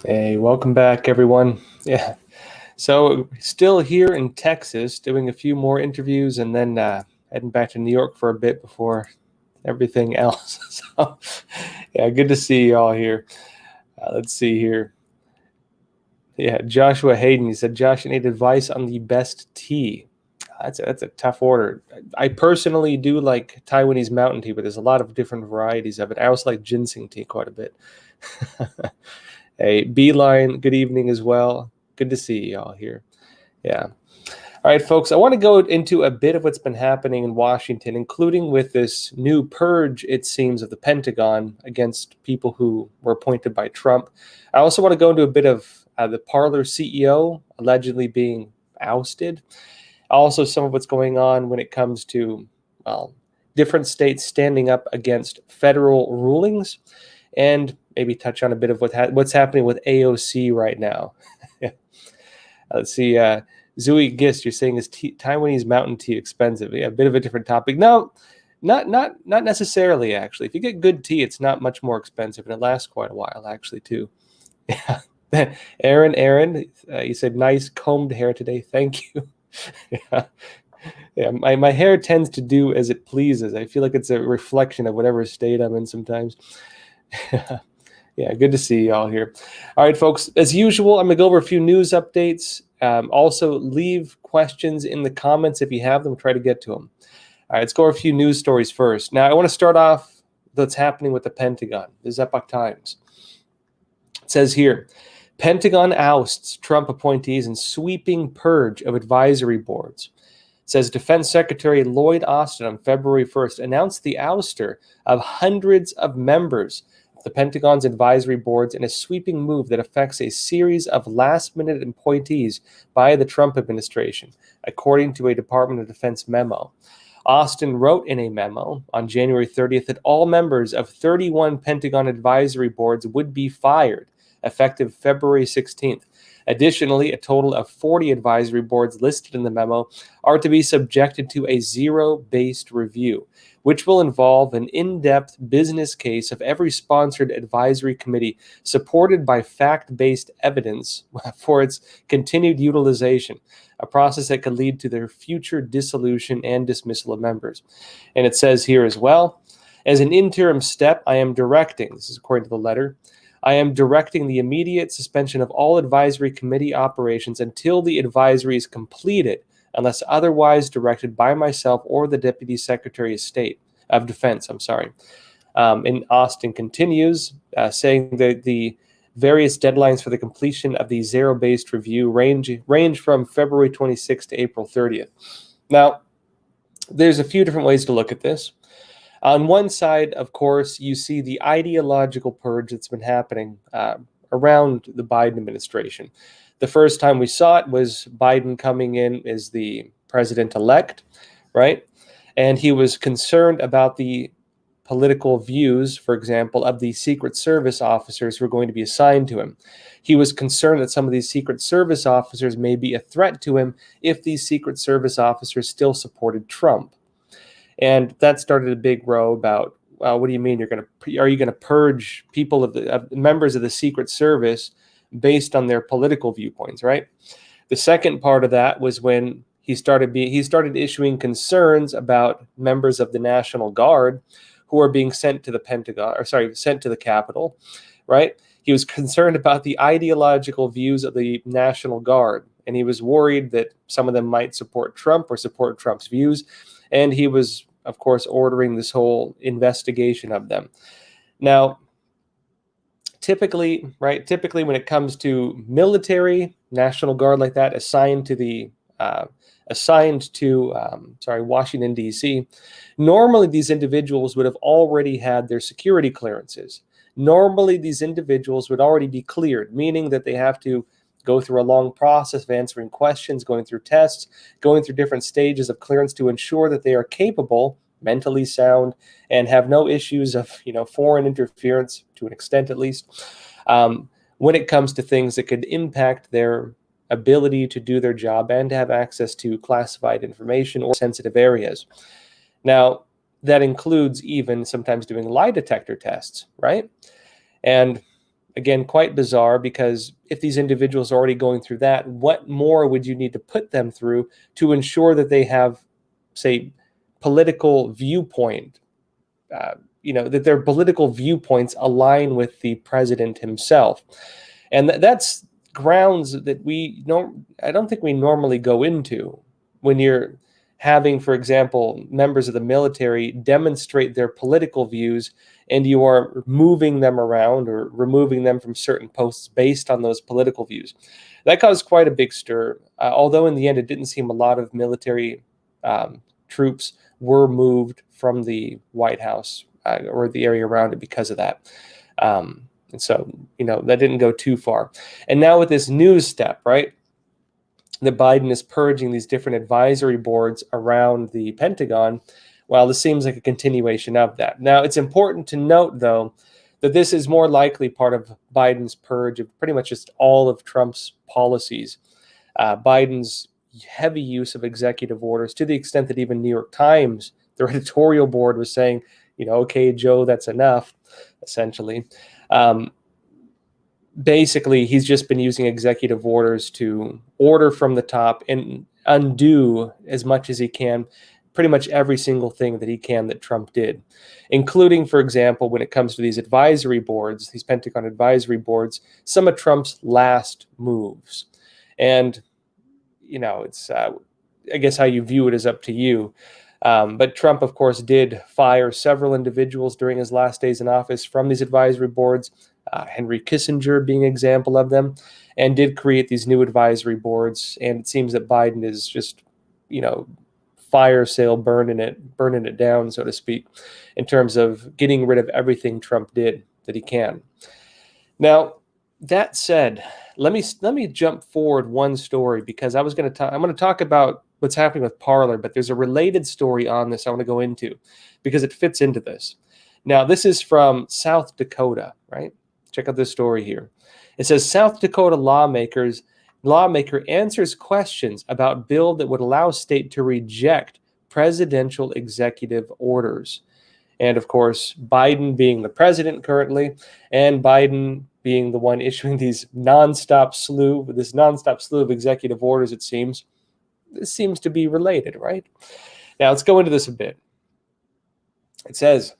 Hey, welcome back, everyone. Yeah, so still here in Texas, doing a few more interviews, and then heading back to New York for a bit before everything else. So, yeah, good to see you all here. Let's see here. Yeah, Joshua Hayden. He said, "Josh, I need advice on the best tea." That's a tough order. I personally do like Taiwanese mountain tea, but there's a lot of different varieties of it. I also like ginseng tea quite a bit. Hey, Beeline, good evening as well. Good to see you all here. Yeah. All right, folks, I want to go into a bit of what's been happening in Washington, including with this new purge, it seems, of the Pentagon against people who were appointed by Trump. I also want to go into a bit of the Parler CEO allegedly being ousted. Also, some of what's going on when it comes to, well, different states standing up against federal rulings, and maybe touch on a bit of what's happening with AOC right now. Let's see. Zui Gist, you're saying is Taiwanese mountain tea expensive? Yeah, a bit of a different topic. No, not necessarily. Actually, if you get good tea, it's not much more expensive, and it lasts quite a while. Actually, too. Yeah. Aaron, you said nice combed hair today. Thank you. Yeah. Yeah, my hair tends to do as it pleases. I feel like it's a reflection of whatever state I'm in sometimes. Yeah, good to see you all here. All right, folks, as usual, I'm going to go over a few news updates. Also, leave questions in the comments if you have them. Try to get to them. All right, let's go over a few news stories first. Now, I want to start off what's happening with the Pentagon. This is Epoch Times. It says here, Pentagon ousts Trump appointees in sweeping purge of advisory boards. It says Defense Secretary Lloyd Austin on February 1st announced the ouster of hundreds of members the Pentagon's advisory boards in a sweeping move that affects a series of last-minute appointees by the Trump administration, according to a Department of Defense memo. Austin wrote in a memo on January 30th that all members of 31 Pentagon advisory boards would be fired, effective February 16th. Additionally, a total of 40 advisory boards listed in the memo are to be subjected to a zero-based review, which will involve an in-depth business case of every sponsored advisory committee supported by fact-based evidence for its continued utilization, a process that could lead to their future dissolution and dismissal of members. And it says here as well, as an interim step, I am directing, this is according to the letter, I am directing the immediate suspension of all advisory committee operations until the advisory is completed, unless otherwise directed by myself or the Deputy Secretary of Defense. And Austin continues, saying that the various deadlines for the completion of the zero-based review range from February 26th to April 30th. Now, there's a few different ways to look at this. On one side, of course, you see the ideological purge that's been happening around the Biden administration. The first time we saw it was Biden coming in as the president-elect, right? And he was concerned about the political views, for example, of the Secret Service officers who are going to be assigned to him. He was concerned that some of these Secret Service officers may be a threat to him if these Secret Service officers still supported Trump. And that started a big row about, well, what do you mean are you going to purge people of members of the Secret Service based on their political viewpoints, right? The second part of that was when he started issuing concerns about members of the National Guard who are being sent to the Capitol, right? He was concerned about the ideological views of the National Guard, and he was worried that some of them might support Trump or support Trump's views. And he was, of course, ordering this whole investigation of them. Now, typically when it comes to military, National Guard like that, assigned to Washington, D.C., normally these individuals would have already had their security clearances. Normally these individuals would already be cleared, meaning that they have to go through a long process of answering questions, going through tests, going through different stages of clearance to ensure that they are capable, mentally sound, and have no issues of foreign interference, to an extent at least, when it comes to things that could impact their ability to do their job and to have access to classified information or sensitive areas. Now, that includes even sometimes doing lie detector tests, right? And Again, quite bizarre, because if these individuals are already going through that, what more would you need to put them through to ensure that they have, say, political viewpoint, that their political viewpoints align with the president himself? And that's grounds that I don't think we normally go into when you're having, for example, members of the military demonstrate their political views, and you are moving them around or removing them from certain posts based on those political views. That caused quite a big stir, although in the end it didn't seem a lot of military troops were moved from the White House or the area around it because of that. And so, that didn't go too far. And now with this news step, right, that Biden is purging these different advisory boards around the Pentagon, well, this seems like a continuation of that. Now, it's important to note, though, that this is more likely part of Biden's purge of pretty much just all of Trump's policies. Biden's heavy use of executive orders, to the extent that even New York Times, their editorial board, was saying, okay, Joe, that's enough, essentially. Basically, he's just been using executive orders to order from the top and undo as much as he can pretty much every single thing that he can that Trump did, including, for example, when it comes to these advisory boards, these Pentagon advisory boards, some of Trump's last moves. And, it's, I guess how you view it is up to you. But Trump, of course, did fire several individuals during his last days in office from these advisory boards, Henry Kissinger being an example of them, and did create these new advisory boards. And it seems that Biden is just, fire sale burning it down, so to speak, in terms of getting rid of everything Trump did that he can. Now, that said, let me jump forward one story, because I'm going to talk about what's happening with Parler, but there's a related story on this I want to go into because it fits into this. Now, this is from South Dakota, right? Check out this story here. It says South Dakota lawmaker answers questions about bill that would allow state to reject presidential executive orders. And of course, Biden being the president currently, and Biden being the one issuing this nonstop slew of executive orders, it seems. This seems to be related, right? Now, let's go into this a bit. It says,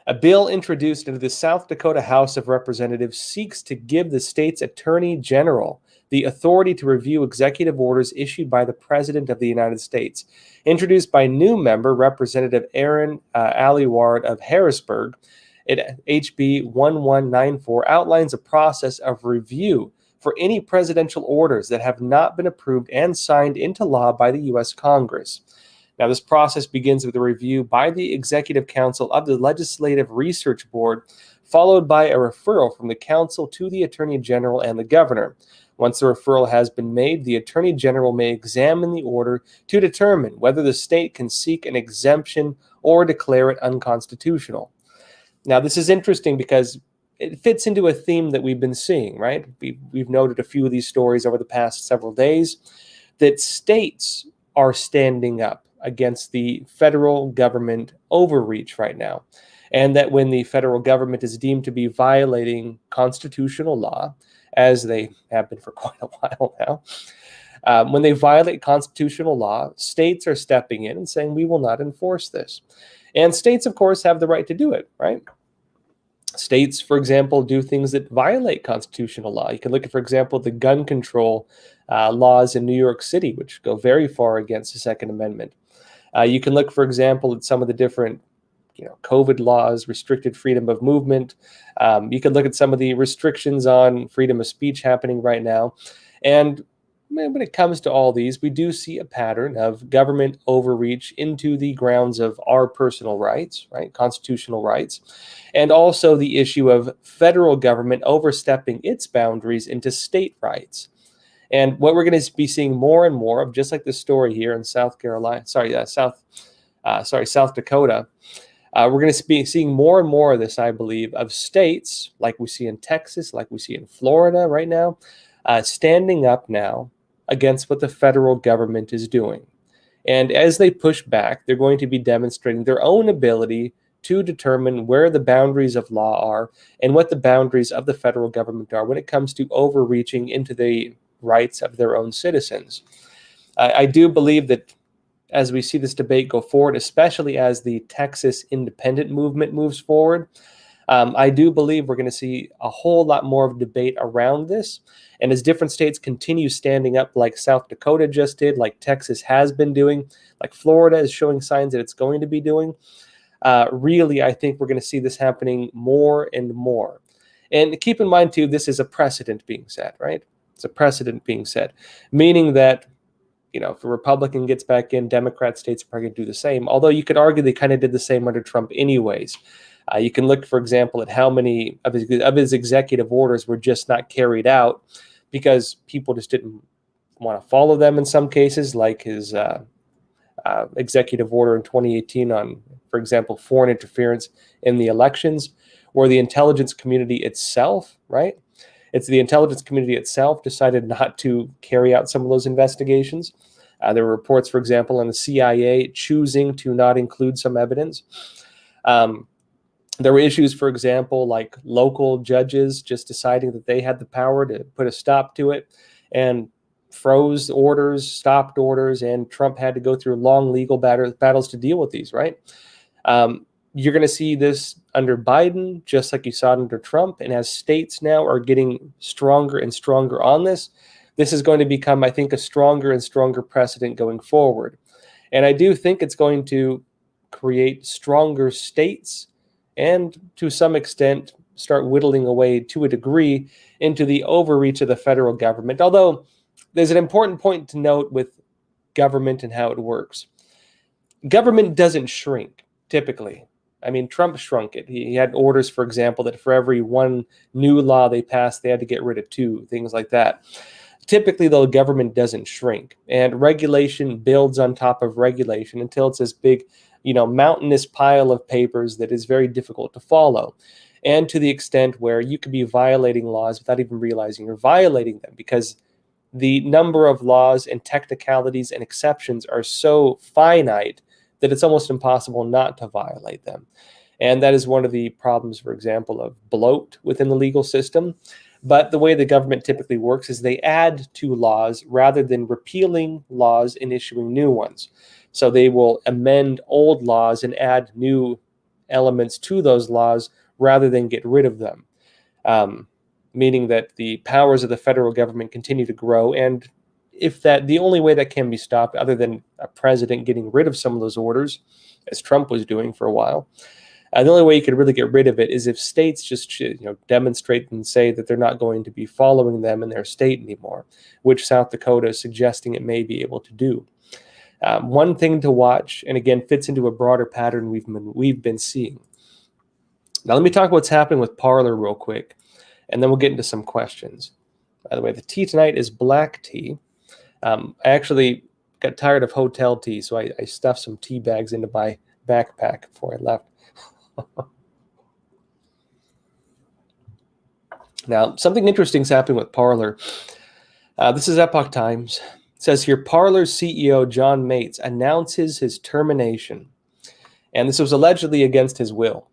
a bill introduced into the South Dakota House of Representatives seeks to give the state's attorney general the authority to review executive orders issued by the President of the United States. Introduced by new member Representative Aaron Aliward of Harrisburg, HB 1194 outlines a process of review for any presidential orders that have not been approved and signed into law by the U.S. Congress. Now, this process begins with a review by the Executive Council of the Legislative Research Board, followed by a referral from the Council to the Attorney General and the Governor. Once the referral has been made, the Attorney General may examine the order to determine whether the state can seek an exemption or declare it unconstitutional. Now, this is interesting because it fits into a theme that we've been seeing, right? We've noted a few of these stories over the past several days that states are standing up against the federal government overreach right now. And that when the federal government is deemed to be violating constitutional law, as they have been for quite a while now, when they violate constitutional law, states are stepping in and saying, we will not enforce this. And states, of course, have the right to do it, right? States, for example, do things that violate constitutional law. You can look at, for example, the gun control laws in New York City, which go very far against the Second Amendment. You can look, for example, at some of the different COVID laws, restricted freedom of movement. You can look at some of the restrictions on freedom of speech happening right now. And when it comes to all these, we do see a pattern of government overreach into the grounds of our personal rights, right? Constitutional rights. And also the issue of federal government overstepping its boundaries into state rights. And what we're going to be seeing more and more of, just like this story here in South Dakota, we're going to be seeing more and more of this, I believe, of states like we see in Texas, like we see in Florida right now, standing up now against what the federal government is doing. And as they push back, they're going to be demonstrating their own ability to determine where the boundaries of law are and what the boundaries of the federal government are when it comes to overreaching into the rights of their own citizens. I do believe that as we see this debate go forward, especially as the Texas independent movement moves forward, I do believe we're going to see a whole lot more of debate around this. And as different states continue standing up, like South Dakota just did, like Texas has been doing, like Florida is showing signs that it's going to be doing, really, I think we're going to see this happening more and more. And keep in mind, too, this is a precedent being set, right? It's a precedent being set, meaning that, if a Republican gets back in, Democrat states are probably going to do the same. Although you could argue they kind of did the same under Trump anyways. You can look, for example, at how many of his executive orders were just not carried out because people just didn't want to follow them in some cases, like his executive order in 2018 on, for example, foreign interference in the elections, where the intelligence community itself, right? It's the intelligence community itself decided not to carry out some of those investigations. There were reports, for example, on the CIA choosing to not include some evidence. There were issues, for example, like local judges just deciding that they had the power to put a stop to it and froze orders, stopped orders, and Trump had to go through long legal battles to deal with these, right? You're going to see this under Biden, just like you saw it under Trump. And as states now are getting stronger and stronger on this, this is going to become, I think, a stronger and stronger precedent going forward. And I do think it's going to create stronger states and, to some extent, start whittling away to a degree into the overreach of the federal government. Although there's an important point to note with government and how it works. Government doesn't shrink, typically. I mean, Trump shrunk it. He had orders, for example, that for every one new law they passed, they had to get rid of two, things like that. Typically, though, government doesn't shrink, and regulation builds on top of regulation until it's this big, mountainous pile of papers that is very difficult to follow. And to the extent where you could be violating laws without even realizing you're violating them, because the number of laws and technicalities and exceptions are so finite that it's almost impossible not to violate them. And that is one of the problems, for example, of bloat within the legal system. But the way the government typically works is they add to laws rather than repealing laws and issuing new ones. So they will amend old laws and add new elements to those laws rather than get rid of them. Meaning that the powers of the federal government continue to grow. And if the only way that can be stopped, other than a president getting rid of some of those orders, as Trump was doing for a while, the only way you could really get rid of it is if states just demonstrate and say that they're not going to be following them in their state anymore, which South Dakota is suggesting it may be able to do. One thing to watch, and again, fits into a broader pattern we've been seeing. Now, let me talk about what's happening with Parler real quick, and then we'll get into some questions. By the way, the tea tonight is black tea. I actually got tired of hotel tea, so I stuffed some tea bags into my backpack before I left. Now, something interesting is happening with Parler. This is Epoch Times. It says here, Parler's CEO John Mates announces his termination. And this was allegedly against his will.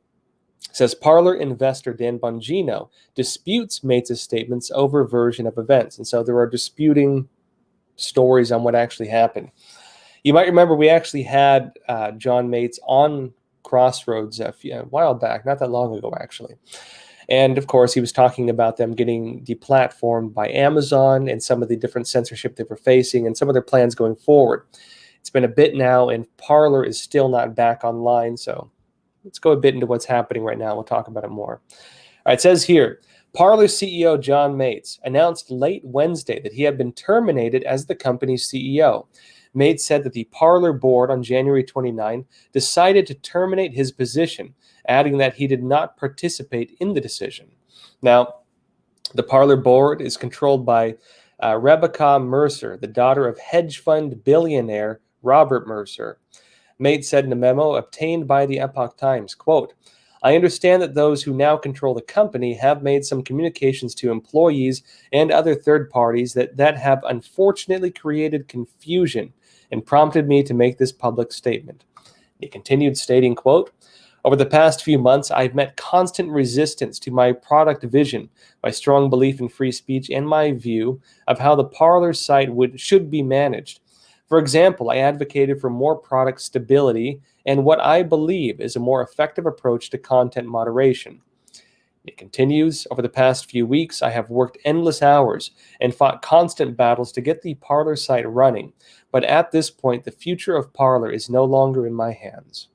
It says Parler investor Dan Bongino disputes Mates' statements over version of events. And so there are disputing stories on what actually happened. You might remember we actually had John Mates on Crossroads a while back, not that long ago, actually. And of course, he was talking about them getting deplatformed by Amazon and some of the different censorship they were facing and some of their plans going forward. It's been a bit now, and Parler is still not back online. So let's go a bit into what's happening right now. We'll talk about it more. All right, it says here, Parler CEO John Mates announced late Wednesday that he had been terminated as the company's CEO. Mates said that the Parler board on January 29 decided to terminate his position, adding that he did not participate in the decision. Now, the Parler board is controlled by Rebecca Mercer, the daughter of hedge fund billionaire Robert Mercer. Mates said in a memo obtained by the Epoch Times, quote, I understand that those who now control the company have made some communications to employees and other third parties that have unfortunately created confusion and prompted me to make this public statement. He continued stating, quote, Over the past few months, I've met constant resistance to my product vision, my strong belief in free speech, and my view of how the Parler site should be managed. For example, I advocated for more product stability and what I believe is a more effective approach to content moderation. It continues, over the past few weeks, I have worked endless hours and fought constant battles to get the Parler site running, but at this point, the future of Parler is no longer in my hands.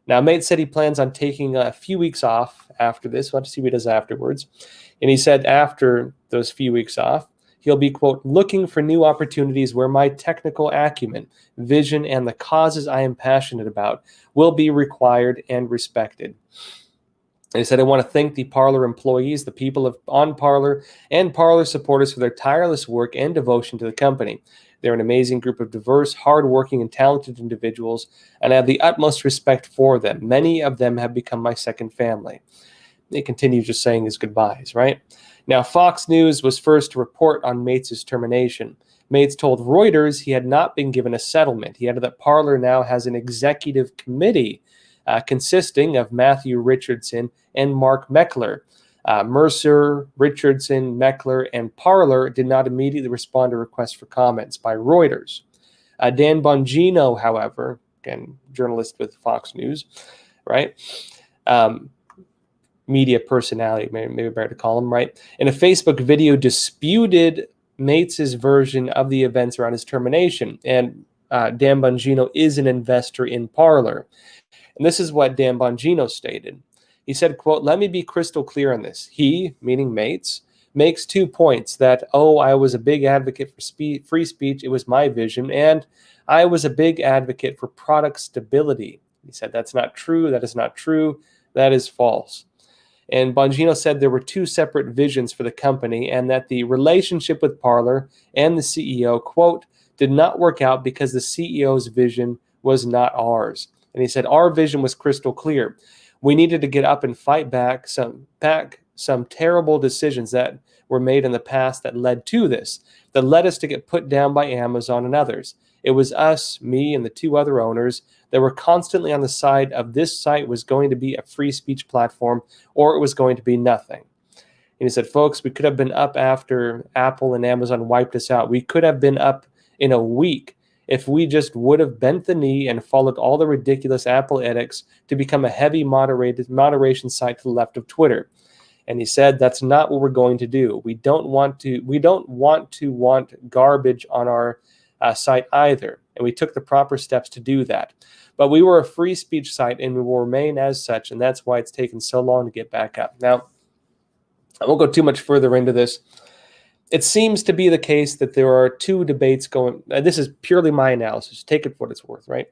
Now, Mate said he plans on taking a few weeks off after this. We'll have to see what he does afterwards. And he said after those few weeks off, he'll be, quote, looking for new opportunities where my technical acumen, vision, and the causes I am passionate about will be required and respected. And he said, I want to thank the Parler employees, the people on Parler, and Parler supporters for their tireless work and devotion to the company. They're an amazing group of diverse, hardworking, and talented individuals, and I have the utmost respect for them. Many of them have become my second family. He continues just saying his goodbyes, right? Now, Fox News was first to report on Mates' termination. Mates told Reuters he had not been given a settlement. He added that Parler now has an executive committee consisting of Matthew Richardson and Mark Meckler. Mercer, Richardson, Meckler, and Parler did not immediately respond to requests for comments by Reuters. Dan Bongino, however, again, journalist with Fox News, right? Media personality, maybe better to call him, right? In a Facebook video, disputed Mates' version of the events around his termination. And Dan Bongino is an investor in Parler. And this is what Dan Bongino stated. He said, quote, let me be crystal clear on this. He, meaning Mates, makes 2 points that, I was a big advocate for free speech. It was my vision. And I was a big advocate for product stability. He said, that's not true. That is not true. That is false. And Bongino said there were 2 separate visions for the company and that the relationship with Parler and the CEO, quote, did not work out because the CEO's vision was not ours. And he said, our vision was crystal clear. We needed to get up and fight back some terrible decisions that were made in the past that led to this, that led us to get put down by Amazon and others. It was us, me, and the 2 other owners that were constantly on the side of this site was going to be a free speech platform or it was going to be nothing. And he said, folks, we could have been up after Apple and Amazon wiped us out. We could have been up in a week if we just would have bent the knee and followed all the ridiculous Apple edicts to become a heavy moderation site to the left of Twitter. And he said, that's not what we're going to do. We don't want garbage on our site either. And we took the proper steps to do that. But we were a free speech site and we will remain as such. And that's why it's taken so long to get back up. Now, I won't go too much further into this. It seems to be the case that there are 2 debates going. This is purely my analysis. Take it for what it's worth, right?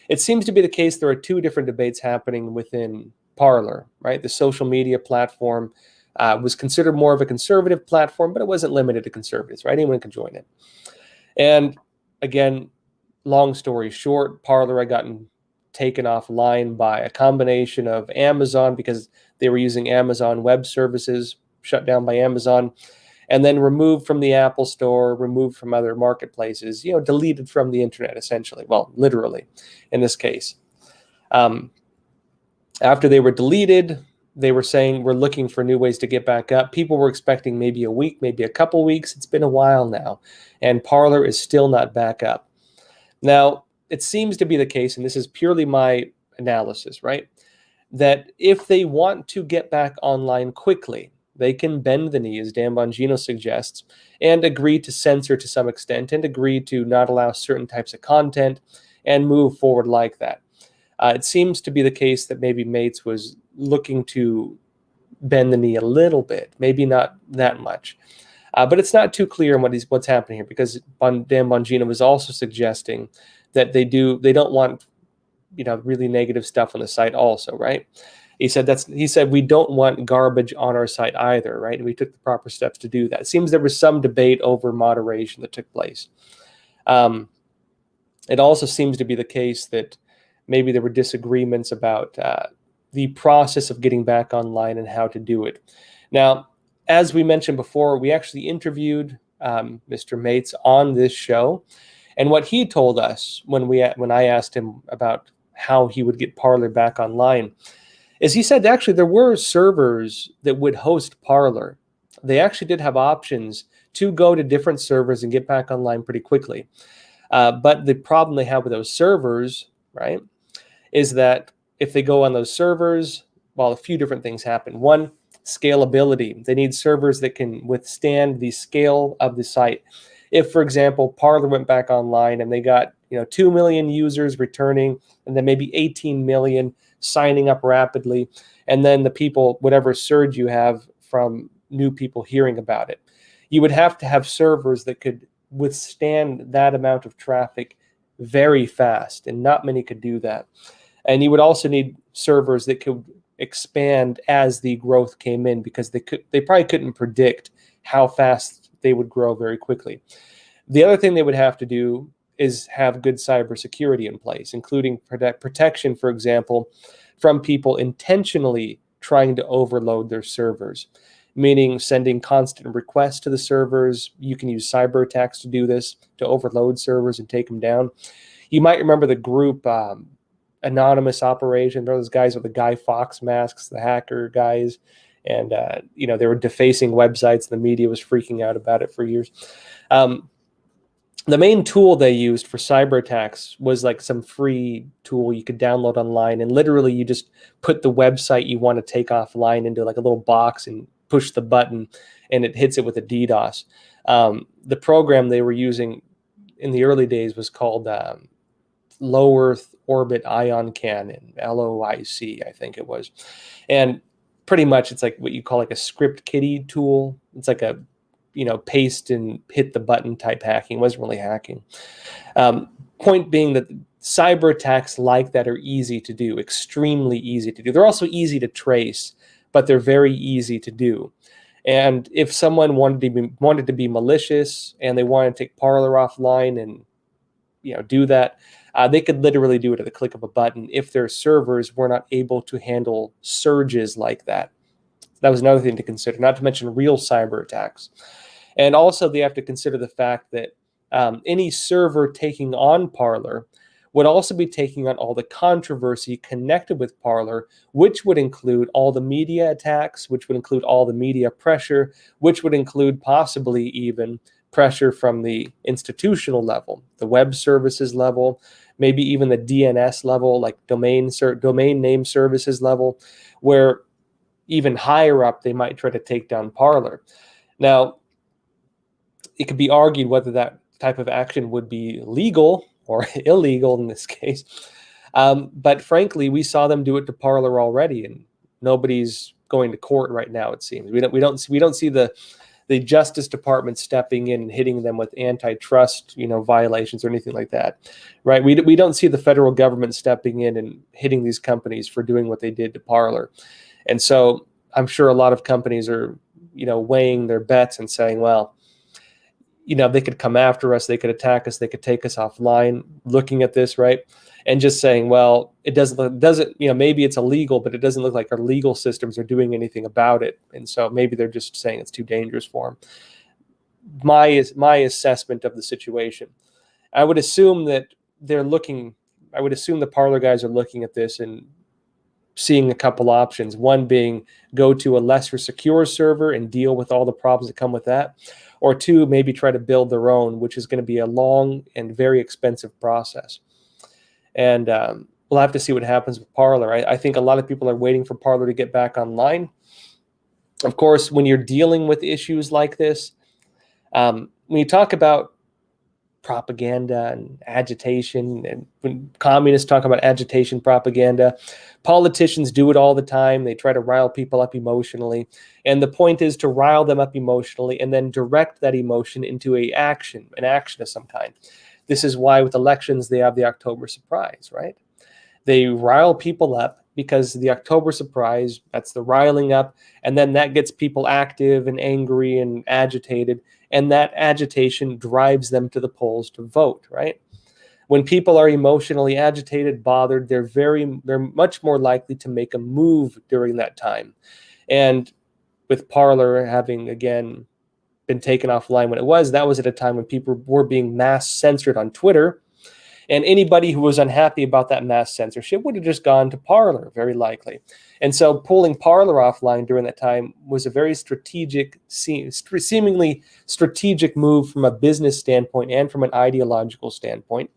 It seems to be the case there are 2 different debates happening within Parler, right? The social media platform was considered more of a conservative platform, but it wasn't limited to conservatives, right? Anyone can join it. And again, long story short, Parler had gotten taken offline by a combination of Amazon because they were using Amazon Web Services, shut down by Amazon, and then removed from the Apple Store, removed from other marketplaces, deleted from the internet, essentially. Well, literally, in this case. After they were deleted, they were saying, we're looking for new ways to get back up. People were expecting maybe a week, maybe a couple weeks. It's been a while now, and Parler is still not back up. Now, it seems to be the case, and this is purely my analysis, right, that if they want to get back online quickly, they can bend the knee, as Dan Bongino suggests, and agree to censor to some extent and agree to not allow certain types of content and move forward like that. It seems to be the case that maybe Mates was looking to bend the knee a little bit, maybe not that much. But it's not too clear on what's happening here because Dan Bongino was also suggesting that they don't want really negative stuff on the site also, right? He said we don't want garbage on our site either, right? And we took the proper steps to do that. It seems there was some debate over moderation that took place. It also seems to be the case that maybe there were disagreements about the process of getting back online and how to do it. Now, as we mentioned before, we actually interviewed Mr. Mates on this show, and what he told us when I asked him about how he would get Parler back online, is he said actually there were servers that would host Parler. They actually did have options to go to different servers and get back online pretty quickly. But the problem they have with those servers, right, is that if they go on those servers, well, a few different things happen. One, scalability. They need servers that can withstand the scale of the site. If, for example, Parler went back online and they got 2 million users returning, and then maybe 18 million signing up rapidly, and then the people, whatever surge you have from new people hearing about it, you would have to have servers that could withstand that amount of traffic very fast, and not many could do that. And you would also need servers that could expand as the growth came in, because they probably couldn't predict how fast they would grow very quickly. The other thing they would have to do is have good cybersecurity in place, including protection, for example, from people intentionally trying to overload their servers, meaning sending constant requests to the servers. You can use cyber attacks to do this, to overload servers and take them down. You might remember the group Anonymous Operation. There were those guys with the Guy Fawkes masks, the hacker guys, and they were defacing websites. The media was freaking out about it for years. The main tool they used for cyber attacks was like some free tool you could download online, and literally you just put the website you want to take offline into like a little box and push the button, and it hits it with a DDoS. The program they were using in the early days was called Low Earth Orbit Ion Cannon, LOIC, I think it was. And pretty much it's like what you call like a script kiddie tool. It's like a paste and hit the button type hacking. It wasn't really hacking. Point being that cyber attacks like that are easy to do, extremely easy to do. They're also easy to trace, but they're very easy to do. And if someone wanted to be malicious and they wanted to take Parler offline and do that, they could literally do it at the click of a button if their servers were not able to handle surges like that. That was another thing to consider, not to mention real cyber attacks. And also they have to consider the fact that any server taking on Parler would also be taking on all the controversy connected with Parler, which would include all the media attacks, which would include all the media pressure, which would include possibly even pressure from the institutional level, the web services level, maybe even the DNS level, like domain name services level, where even higher up they might try to take down Parler. Now, it could be argued whether that type of action would be legal or illegal in this case. But frankly, we saw them do it to Parler already, and nobody's going to court right now, it seems. We don't see the Justice Department stepping in and hitting them with antitrust, violations or anything like that, right? We don't see the federal government stepping in and hitting these companies for doing what they did to Parler. And so I'm sure a lot of companies are, weighing their bets and saying, well, they could come after us, they could attack us, they could take us offline, looking at this, right? And just saying, well, it doesn't, maybe it's illegal, but it doesn't look like our legal systems are doing anything about it. And so maybe they're just saying it's too dangerous for them. My assessment of the situation, I would assume that the Parler guys are looking at this and seeing a couple options. One being go to a lesser secure server and deal with all the problems that come with that. Or two, maybe try to build their own, which is going to be a long and very expensive process. And we'll have to see what happens with Parler. I think a lot of people are waiting for Parler to get back online. Of course, when you're dealing with issues like this, when you talk about propaganda and agitation, and when communists talk about agitation propaganda, politicians do it all the time. They try to rile people up emotionally. And the point is to rile them up emotionally and then direct that emotion into an action of some kind. This is why with elections, they have the October surprise, right? They rile people up because the October surprise, that's the riling up, and then that gets people active and angry and agitated, and that agitation drives them to the polls to vote, right? When people are emotionally agitated, bothered, they're much more likely to make a move during that time. And with Parler having, again, been taken offline when that was at a time when people were being mass censored on Twitter. And anybody who was unhappy about that mass censorship would have just gone to Parler, very likely. And so pulling Parler offline during that time was a very strategic, seemingly strategic move from a business standpoint and from an ideological standpoint,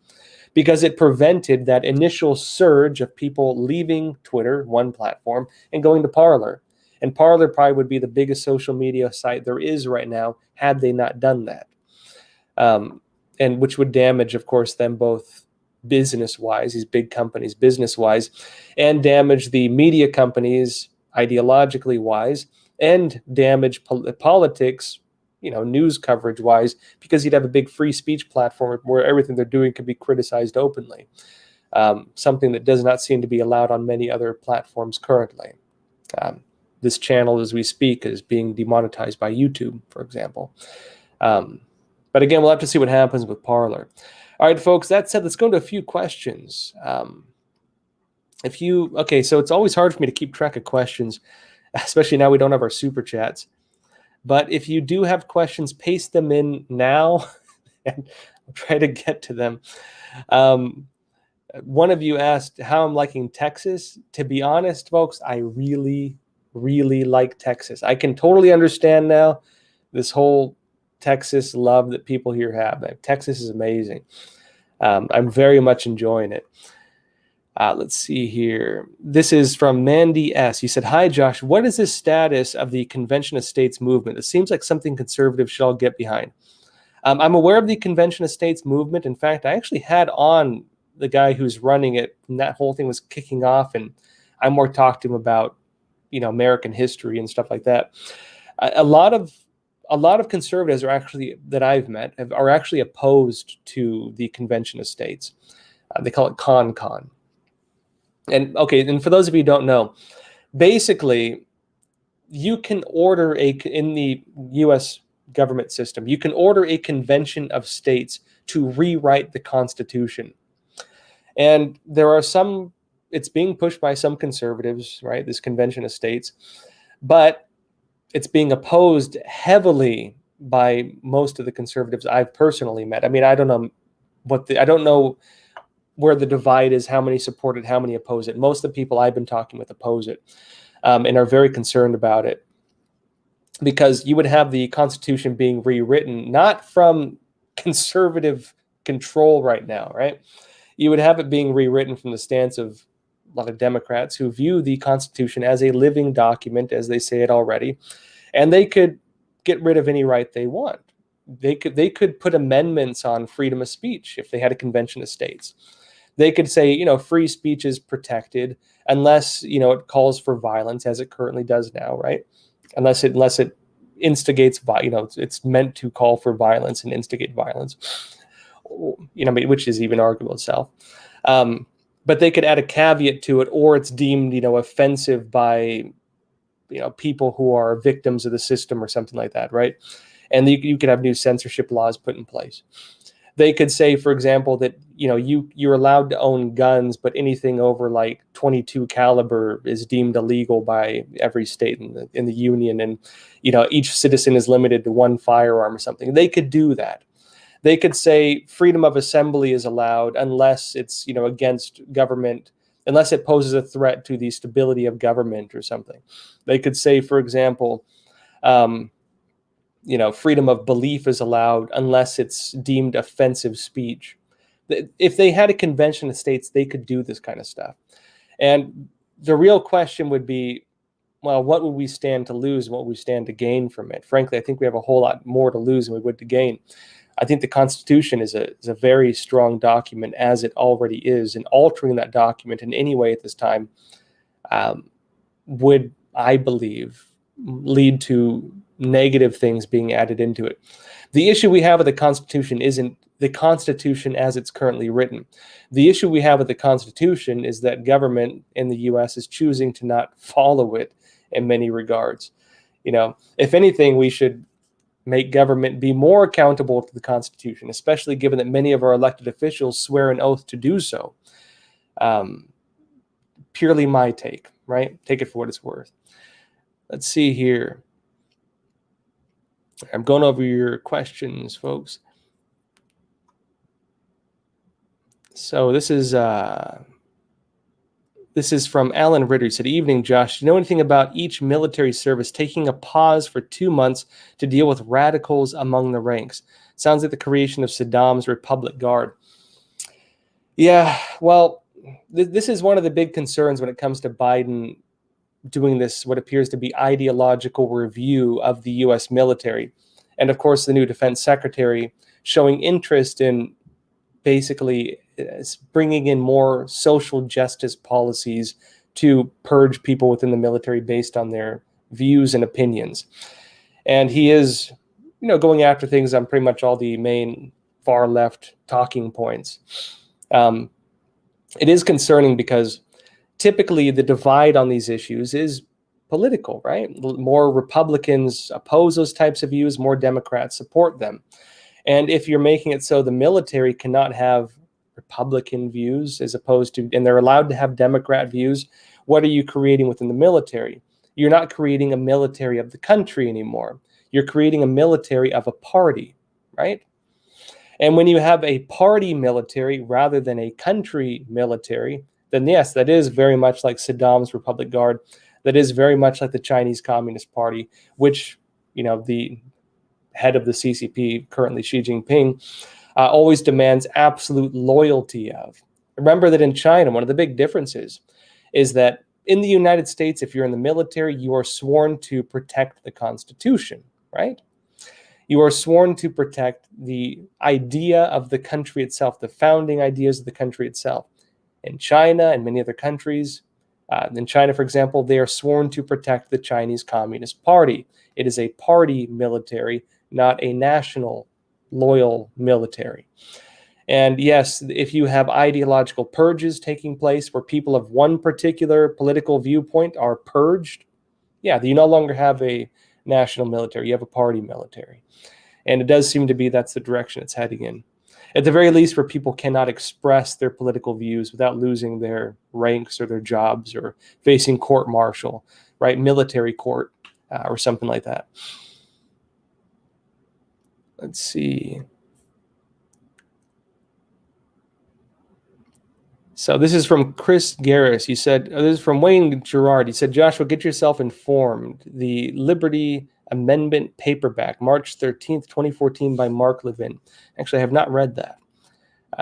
because it prevented that initial surge of people leaving Twitter, one platform, and going to Parler. And Parler probably would be the biggest social media site there is right now had they not done that. And which would damage, of course, them both business-wise, these big companies business-wise, and damage the media companies ideologically-wise, and damage politics, news coverage-wise, because you'd have a big free speech platform where everything they're doing could be criticized openly, something that does not seem to be allowed on many other platforms currently. This channel, as we speak, is being demonetized by YouTube, for example. But again, we'll have to see what happens with Parler. All right, folks, that said, let's go into a few questions. Okay, so it's always hard for me to keep track of questions, especially now we don't have our super chats. But if you do have questions, paste them in now, and I'll try to get to them. One of you asked how I'm liking Texas. To be honest, folks, I really, really like Texas. I can totally understand now this whole Texas love that people here have. Texas is amazing. I'm very much enjoying it. Let's see here. This is from Mandy S. He said, "Hi, Josh. What is the status of the Convention of States movement? It seems like something conservatives should all get behind." I'm aware of the Convention of States movement. In fact, I actually had on the guy who's running it when that whole thing was kicking off, and I more talked to him about, American history and stuff like that. A lot of conservatives that I've met are actually opposed to the Convention of States. They call it CON. And for those of you who don't know, basically, you can order in the U.S. government system, you can order a convention of states to rewrite the Constitution. And it's being pushed by some conservatives, right? This convention of states, but it's being opposed heavily by most of the conservatives I've personally met. I mean, I don't know where the divide is, how many support it, how many oppose it. Most of the people I've been talking with oppose it, and are very concerned about it, because you would have the Constitution being rewritten, not from conservative control right now, right? You would have it being rewritten from the stance of a lot of Democrats who view the Constitution as a living document, as they say it already, and they could get rid of any right they want. They could put amendments on freedom of speech if they had a convention of states. They could say, free speech is protected unless, it calls for violence, as it currently does now, right? Unless it instigates, it's meant to call for violence and instigate violence, which is even arguable itself. But they could add a caveat to it, or it's deemed, offensive by, people who are victims of the system or something like that, right? And you could have new censorship laws put in place. They could say, for example, that you're allowed to own guns, but anything over like 22 caliber is deemed illegal by every state in the union, and each citizen is limited to one firearm or something. They could do that. They could say freedom of assembly is allowed unless it's against government, unless it poses a threat to the stability of government or something. They could say, for example, freedom of belief is allowed unless it's deemed offensive speech. If they had a convention of states, they could do this kind of stuff. And the real question would be, well, what would we stand to lose and what would we stand to gain from it? Frankly, I think we have a whole lot more to lose than we would to gain. I think the Constitution is a very strong document as it already is, and altering that document in any way at this time would, I believe, lead to negative things being added into it. The issue we have with the Constitution isn't the Constitution as it's currently written. The issue we have with the Constitution is that government in the U.S. is choosing to not follow it in many regards. If anything, we should make government be more accountable to the Constitution, especially given that many of our elected officials swear an oath to do so. Purely my take, right? Take it for what it's worth. Let's see here. I'm going over your questions, folks. So this is from Alan Ritter. He said, "Evening, Josh. Do you know anything about each military service taking a pause for 2 months to deal with radicals among the ranks? Sounds like the creation of Saddam's Republic Guard." Yeah, well, this is one of the big concerns when it comes to Biden doing this, what appears to be ideological review of the U.S. military. And of course, the new defense secretary showing interest in basically bringing in more social justice policies to purge people within the military based on their views and opinions. And he is, going after things on pretty much all the main far left talking points. It is concerning because typically the divide on these issues is political, right? More Republicans oppose those types of views, more Democrats support them. And if you're making it so the military cannot have Republican views as opposed to, and they're allowed to have Democrat views, what are you creating within the military? You're not creating a military of the country anymore. You're creating a military of a party, right? And when you have a party military rather than a country military, then yes, that is very much like Saddam's Republic Guard. That is very much like the Chinese Communist Party, which, the head of the CCP, currently Xi Jinping, always demands absolute loyalty of. Remember that in China, one of the big differences is that in the United States, if you're in the military, you are sworn to protect the Constitution, right? You are sworn to protect the idea of the country itself, the founding ideas of the country itself. In China and many other countries, in China, for example, they are sworn to protect the Chinese Communist Party. It is a party military, not a national loyal military. And yes, if you have ideological purges taking place where people of one particular political viewpoint are purged, yeah, you no longer have a national military, you have a party military. And it does seem to be that's the direction it's heading in. At the very least, where people cannot express their political views without losing their ranks or their jobs or facing court-martial, right? Military court or something like that. Let's see. So this is from Chris Garris. He said, this is from Wayne Gerard. He said, Joshua, get yourself informed. The Liberty Amendment paperback, March 13th, 2014 by Mark Levin. Actually, I have not read that.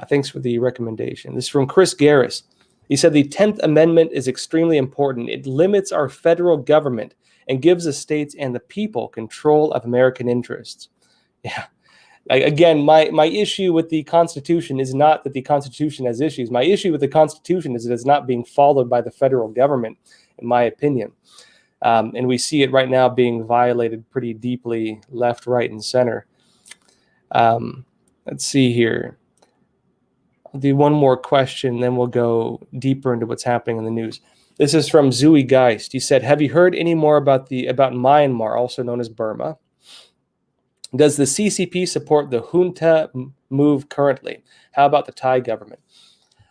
Thanks for the recommendation. This is from Chris Garris. He said, the 10th Amendment is extremely important. It limits our federal government and gives the states and the people control of American interests. Yeah. Again, my issue with the Constitution is not that the Constitution has issues. My issue with the Constitution is that it's not being followed by the federal government, in my opinion. And we see it right now being violated pretty deeply, left, right, and center. Let's see here. I'll do one more question, then we'll go deeper into what's happening in the news. This is from Zooey Geist. He said, have you heard any more about Myanmar, also known as Burma? Does the CCP support the junta move currently? How about the Thai government?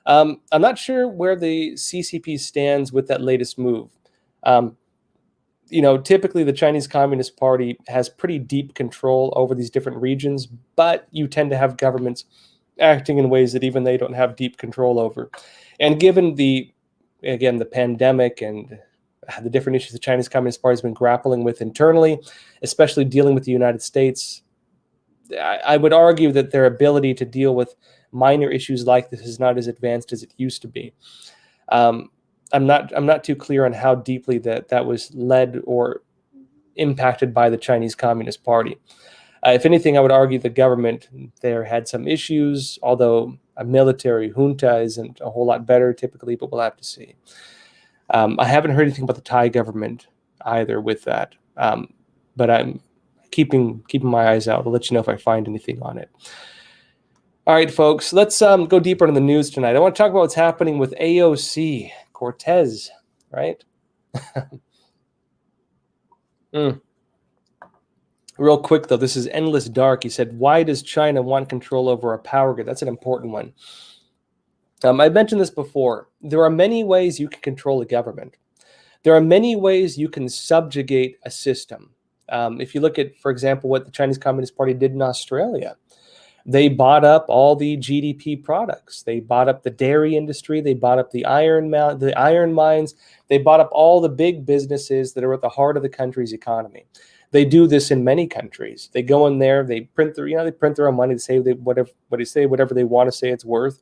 I'm not sure where the CCP stands with that latest move. Typically the Chinese Communist Party has pretty deep control over these different regions, but you tend to have governments acting in ways that even they don't have deep control over. And given the pandemic and the different issues the Chinese Communist Party has been grappling with internally, especially dealing with the United States, I would argue that their ability to deal with minor issues like this is not as advanced as it used to be. I'm not too clear on how deeply that was led or impacted by the Chinese Communist Party. If anything, I would argue the government there had some issues, although a military junta isn't a whole lot better typically, but we'll have to see. I haven't heard anything about the Thai government either with that, but I'm keeping my eyes out. I'll let you know if I find anything on it. All right, folks, let's go deeper into the news tonight. I want to talk about what's happening with AOC Cortez, right? Real quick, though, this is Endless Dark. He said, why does China want control over a power grid? That's an important one. I mentioned this before. There are many ways you can control a government. There are many ways you can subjugate a system. If you look at, for example, what the Chinese Communist Party did in Australia, They bought up all the GDP products. They bought up the dairy industry. They bought up the iron mines. They bought up all the big businesses that are at the heart of the country's economy. They do this in many countries. They go in there, they print their own money to say whatever they want to say it's worth.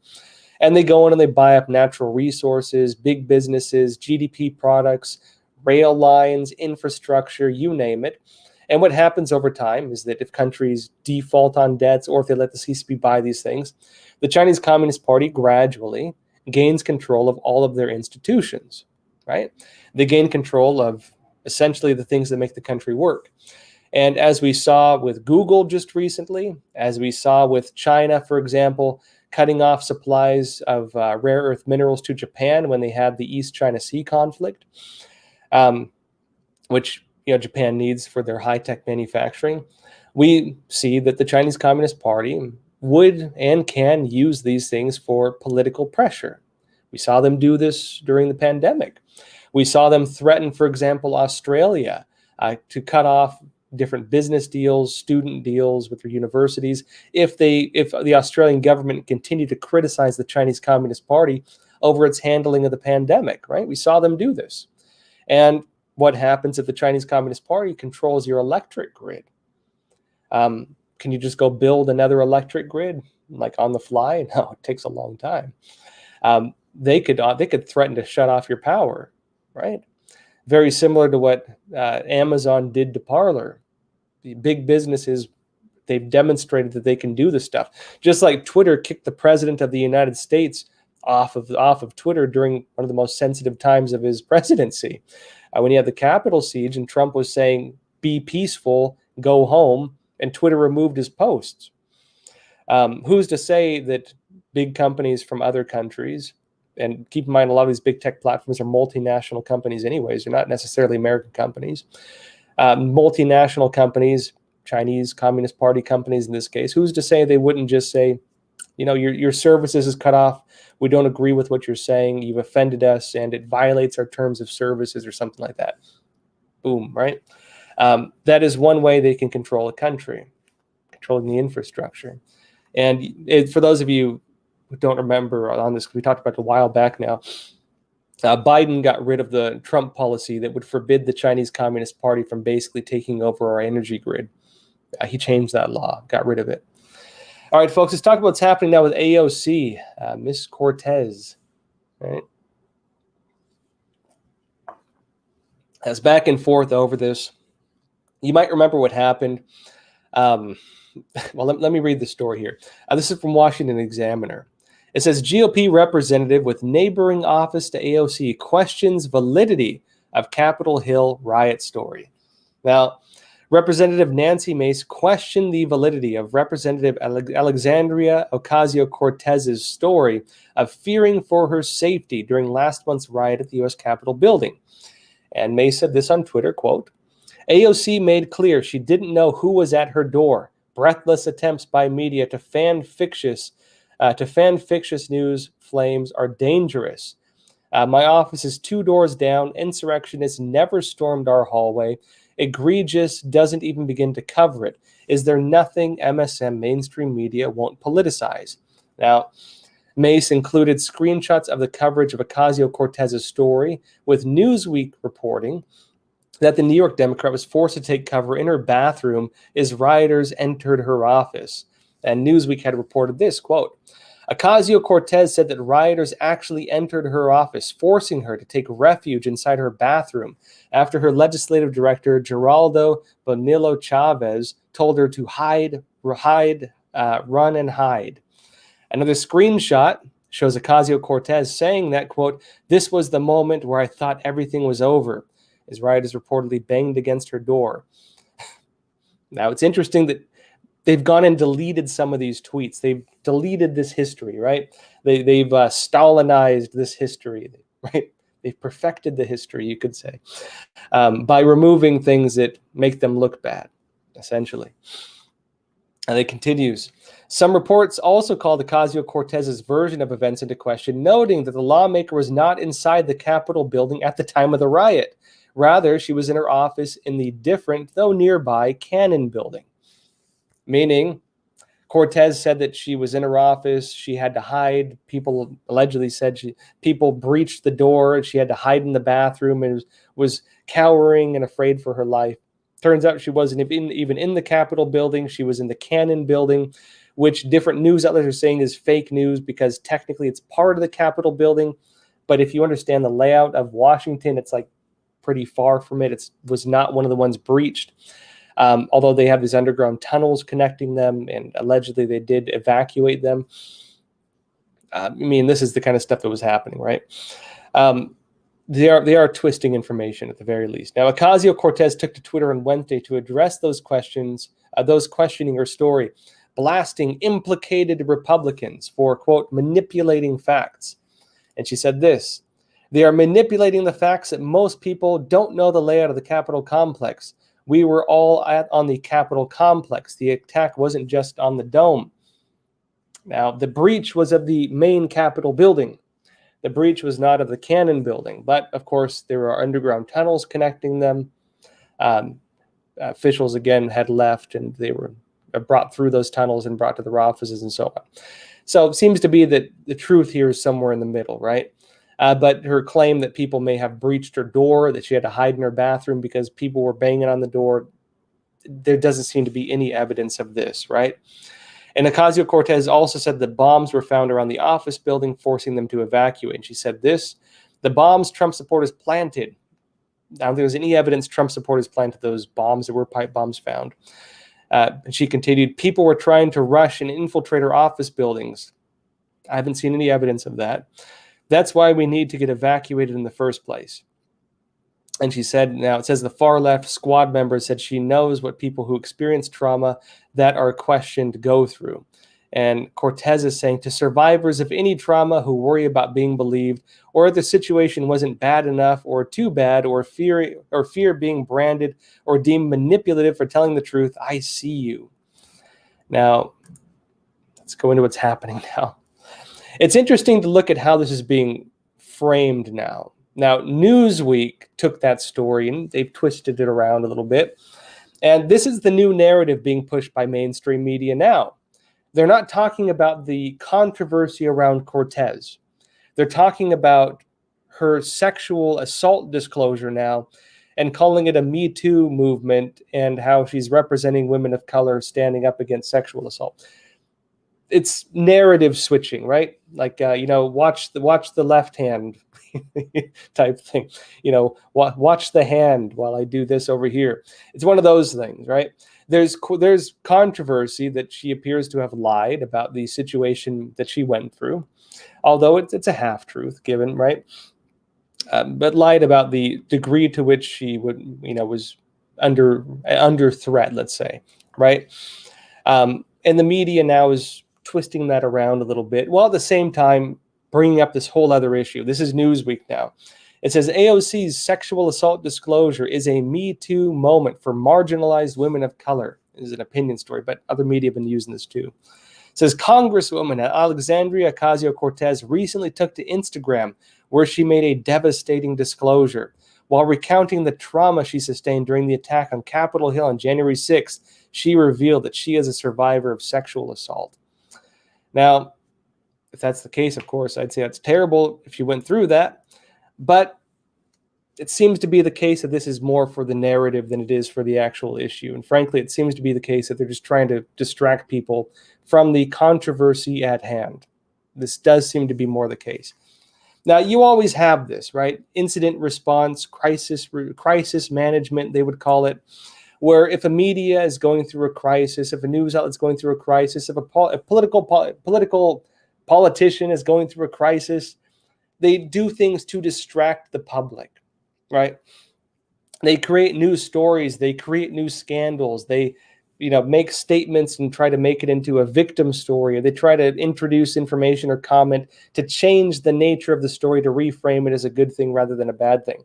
And they go in and they buy up natural resources, big businesses, GDP products, rail lines, infrastructure, you name it. And what happens over time is that if countries default on debts or if they let the CCP buy these things, the Chinese Communist Party gradually gains control of all of their institutions, right? They gain control of essentially the things that make the country work. And as we saw with Google just recently, as we saw with China, for example, cutting off supplies of rare earth minerals to Japan when they had the East China Sea conflict, which Japan needs for their high-tech manufacturing, we see that the Chinese Communist Party would and can use these things for political pressure. We saw them do this during the pandemic. We saw them threaten, for example, Australia to cut off different business deals, student deals with their universities, if the Australian government continued to criticize the Chinese Communist Party over its handling of the pandemic, right? We saw them do this. And what happens if the Chinese Communist Party controls your electric grid? Can you just go build another electric grid like on the fly? No, it takes a long time. They could threaten to shut off your power, right? Very similar to what Amazon did to Parler. The big businesses, they've demonstrated that they can do this stuff. Just like Twitter kicked the president of the United States off of Twitter during one of the most sensitive times of his presidency. When he had the Capitol siege and Trump was saying, "Be peaceful, go home," and Twitter removed his posts. Who's to say that big companies from other countries, and keep in mind a lot of these big tech platforms are multinational companies anyways, they're not necessarily American companies, multinational companies, Chinese Communist Party companies in this case, who's to say they wouldn't just say, your services is cut off. We don't agree with what you're saying. You've offended us and it violates our terms of services or something like that. Boom, right? That is one way they can control a country, controlling the infrastructure. And for those of you who don't remember on this, we talked about it a while back now, Biden got rid of the Trump policy that would forbid the Chinese Communist Party from basically taking over our energy grid. He changed that law, got rid of it. All right, folks, let's talk about what's happening now with AOC, Miss Cortez, right? As back and forth over this. You might remember what happened. Well, let me read the story here. This is from Washington Examiner. It says, GOP representative with neighboring office to AOC questions validity of Capitol Hill riot story. Now, Representative Nancy Mace questioned the validity of Representative Alexandria Ocasio-Cortez's story of fearing for her safety during last month's riot at the U.S. Capitol building. And Mace said this on Twitter, quote, AOC made clear she didn't know who was at her door. Breathless attempts by media to fan fictitious news flames are dangerous. My office is 2 doors down. Insurrectionists never stormed our hallway. Egregious, doesn't even begin to cover it. Is there nothing MSM mainstream media won't politicize? Now, Mace included screenshots of the coverage of Ocasio-Cortez's story, with Newsweek reporting that the New York Democrat was forced to take cover in her bathroom as rioters entered her office. And Newsweek had reported this, quote, Ocasio-Cortez said that rioters actually entered her office, forcing her to take refuge inside her bathroom after her legislative director, Geraldo Bonillo Chavez, told her to run and hide. Another screenshot shows Ocasio-Cortez saying that, quote, this was the moment where I thought everything was over, as rioters reportedly banged against her door. Now, it's interesting that they've gone and deleted some of these tweets. They've deleted this history, right? They've Stalinized this history, right? They've perfected the history, you could say, by removing things that make them look bad, essentially. And it continues. Some reports also called Ocasio-Cortez's version of events into question, noting that the lawmaker was not inside the Capitol building at the time of the riot. Rather, she was in her office in the different, though nearby, Cannon building. Meaning, Cortez said that she was in her office. She had to hide. People allegedly said people breached the door. She had to hide in the bathroom and was cowering and afraid for her life. Turns out she wasn't even in the Capitol building. She was in the Cannon building, which different news outlets are saying is fake news because technically it's part of the Capitol building. But if you understand the layout of Washington, it's like pretty far from it. It was not one of the ones breached. Although they have these underground tunnels connecting them, and allegedly they did evacuate them. I mean, this is the kind of stuff that was happening, right? They are twisting information at the very least. Now, Ocasio-Cortez took to Twitter on Wednesday to address those questions, those questioning her story, blasting implicated Republicans for, quote, manipulating facts. And she said this: "They are manipulating the facts that most people don't know the layout of the Capitol complex. We were all on the Capitol complex. The attack wasn't just on the dome." Now, the breach was of the main Capitol building. The breach was not of the Cannon building. But, of course, there are underground tunnels connecting them. Officials, again, had left, and they were brought through those tunnels and brought to their offices and so on. So it seems to be that the truth here is somewhere in the middle, right? But her claim that people may have breached her door, that she had to hide in her bathroom because people were banging on the door, there doesn't seem to be any evidence of this, right? And Ocasio-Cortez also said that bombs were found around the office building, forcing them to evacuate. And she said this: "The bombs Trump supporters planted." I don't think there's any evidence Trump supporters planted those bombs. There were pipe bombs found. And she continued, "People were trying to rush and infiltrate our office buildings. I haven't seen any evidence of that. That's why we need to get evacuated in the first place." And she said, now it says the far left squad member said she knows what people who experience trauma that are questioned go through. And Cortez is saying to survivors of any trauma who worry about being believed, or the situation wasn't bad enough or too bad, or fear being branded or deemed manipulative for telling the truth, I see you. Now, let's go into what's happening now. It's interesting to look at how this is being framed now. Now, Newsweek took that story and they've twisted it around a little bit. And this is the new narrative being pushed by mainstream media now. They're not talking about the controversy around Cortez. They're talking about her sexual assault disclosure now and calling it a Me Too movement and how she's representing women of color standing up against sexual assault. It's narrative switching, right? Like, watch the left hand type thing. Watch the hand while I do this over here. It's one of those things, right? There's controversy that she appears to have lied about the situation that she went through, although it's a half-truth given, right? But lied about the degree to which she was under threat, let's say, right? And the media now is twisting that around a little bit, while at the same time bringing up this whole other issue. This is Newsweek now. It says AOC's sexual assault disclosure is a Me Too moment for marginalized women of color. This is an opinion story, but other media have been using this too. It says Congresswoman Alexandria Ocasio-Cortez recently took to Instagram, where she made a devastating disclosure. While recounting the trauma she sustained during the attack on Capitol Hill on January 6th, she revealed that she is a survivor of sexual assault. Now, if that's the case, of course, I'd say that's terrible if you went through that. But it seems to be the case that this is more for the narrative than it is for the actual issue. And frankly, it seems to be the case that they're just trying to distract people from the controversy at hand. This does seem to be more the case. Now, you always have this, right? Incident response, crisis management, they would call it, where if a media is going through a crisis, if a news outlet is going through a crisis, if a political politician is going through a crisis, they do things to distract the public, right? They create news stories, they create new scandals, they make statements and try to make it into a victim story, or they try to introduce information or comment to change the nature of the story, to reframe it as a good thing rather than a bad thing.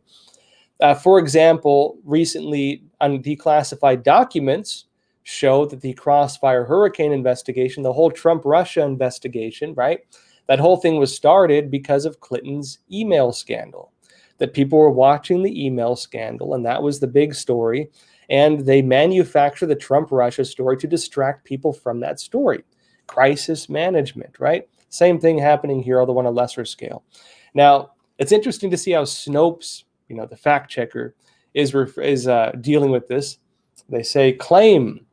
For example, recently declassified documents show that the Crossfire Hurricane investigation, the whole Trump-Russia investigation, right? That whole thing was started because of Clinton's email scandal, that people were watching the email scandal, and that was the big story. And they manufacture the Trump-Russia story to distract people from that story. crisis management, right? Same thing happening here, although on a lesser scale. Now, it's interesting to see how Snopes, the fact checker, is dealing with this. They say, claim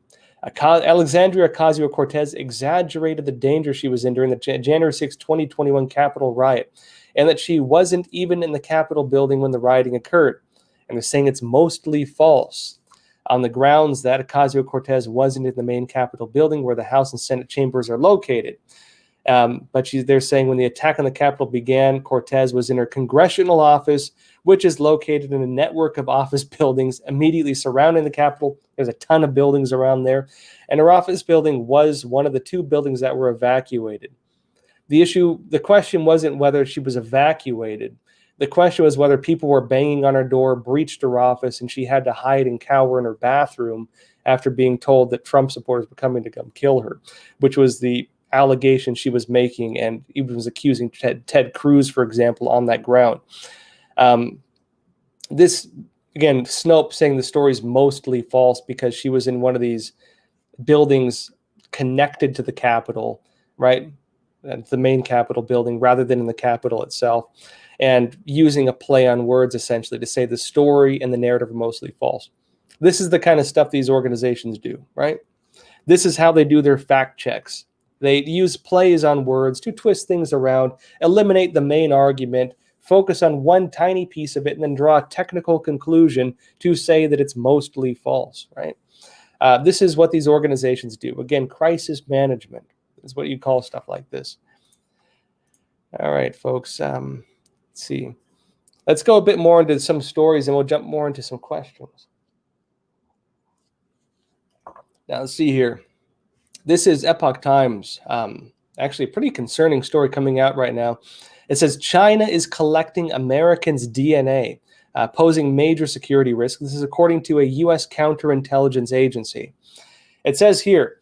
Alexandria Ocasio-Cortez exaggerated the danger she was in during the January 6, 2021 Capitol riot, and that she wasn't even in the Capitol building when the rioting occurred. And they're saying it's mostly false on the grounds that Ocasio-Cortez wasn't in the main Capitol building where the House and Senate chambers are located. But they're saying when the attack on the Capitol began, Cortez was in her congressional office, which is located in a network of office buildings immediately surrounding the Capitol. There's a ton of buildings around there. And her office building was one of the 2 buildings that were evacuated. The question wasn't whether she was evacuated. The question was whether people were banging on her door, breached her office, and she had to hide and cower in her bathroom after being told that Trump supporters were coming to come kill her, which was the allegation she was making, and even was accusing Ted Cruz, for example, on that ground. This, again, Snopes saying the story is mostly false because she was in one of these buildings connected to the Capitol, right? The main Capitol building, rather than in the Capitol itself, and using a play on words essentially to say the story and the narrative are mostly false. This is the kind of stuff these organizations do, right? This is how they do their fact checks. They use plays on words to twist things around, eliminate the main argument, focus on one tiny piece of it, and then draw a technical conclusion to say that it's mostly false, right? This is what these organizations do. Again, crisis management is what you call stuff like this. All right, folks. Let's see. Let's go a bit more into some stories, and we'll jump more into some questions. Now, let's see here. This is Epoch Times. Actually, a pretty concerning story coming out right now. It says China is collecting Americans' DNA, posing major security risk. This is according to a U.S. counterintelligence agency. It says here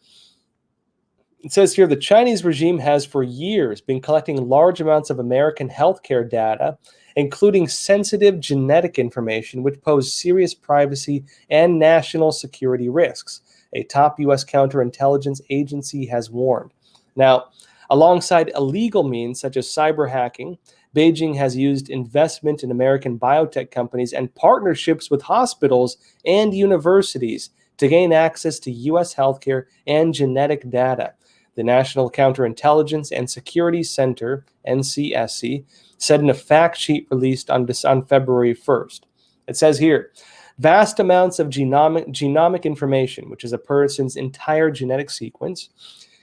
the Chinese regime has for years been collecting large amounts of American healthcare data, including sensitive genetic information, which pose serious privacy and national security risks, a top U.S. counterintelligence agency has warned. Now, alongside illegal means such as cyber hacking, Beijing has used investment in American biotech companies and partnerships with hospitals and universities to gain access to U.S. healthcare and genetic data. The National Counterintelligence and Security Center, NCSC, said in a fact sheet released on February 1st. It says here, vast amounts of genomic information, which is a person's entire genetic sequence,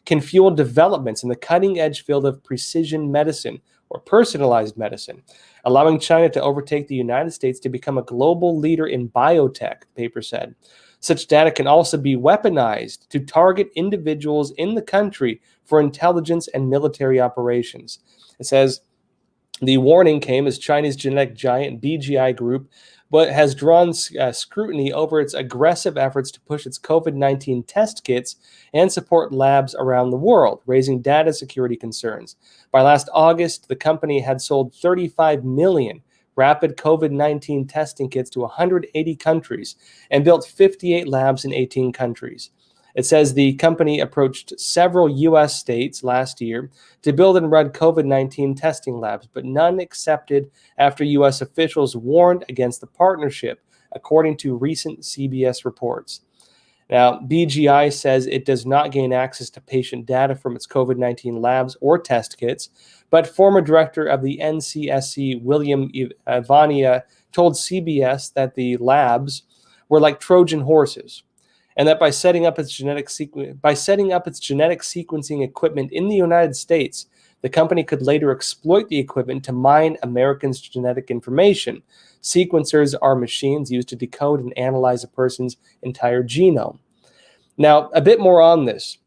can fuel developments in the cutting-edge field of precision medicine or personalized medicine, allowing China to overtake the United States to become a global leader in biotech, the paper said. Such data can also be weaponized to target individuals in the country for intelligence and military operations. It says the warning came as Chinese genetic giant BGI Group but has drawn scrutiny over its aggressive efforts to push its COVID-19 test kits and support labs around the world, raising data security concerns. By last August, the company had sold 35 million rapid COVID-19 testing kits to 180 countries and built 58 labs in 18 countries. It says the company approached several U.S. states last year to build and run COVID-19 testing labs, but none accepted after U.S. officials warned against the partnership, according to recent CBS reports. Now, BGI says it does not gain access to patient data from its COVID-19 labs or test kits, but former director of the NCSC, William Ivania, told CBS that the labs were like Trojan horses, and that by setting up its genetic sequencing equipment in the United States, the company could later exploit the equipment to mine Americans' genetic information. Sequencers are machines used to decode and analyze a person's entire genome. Now, a bit more on this.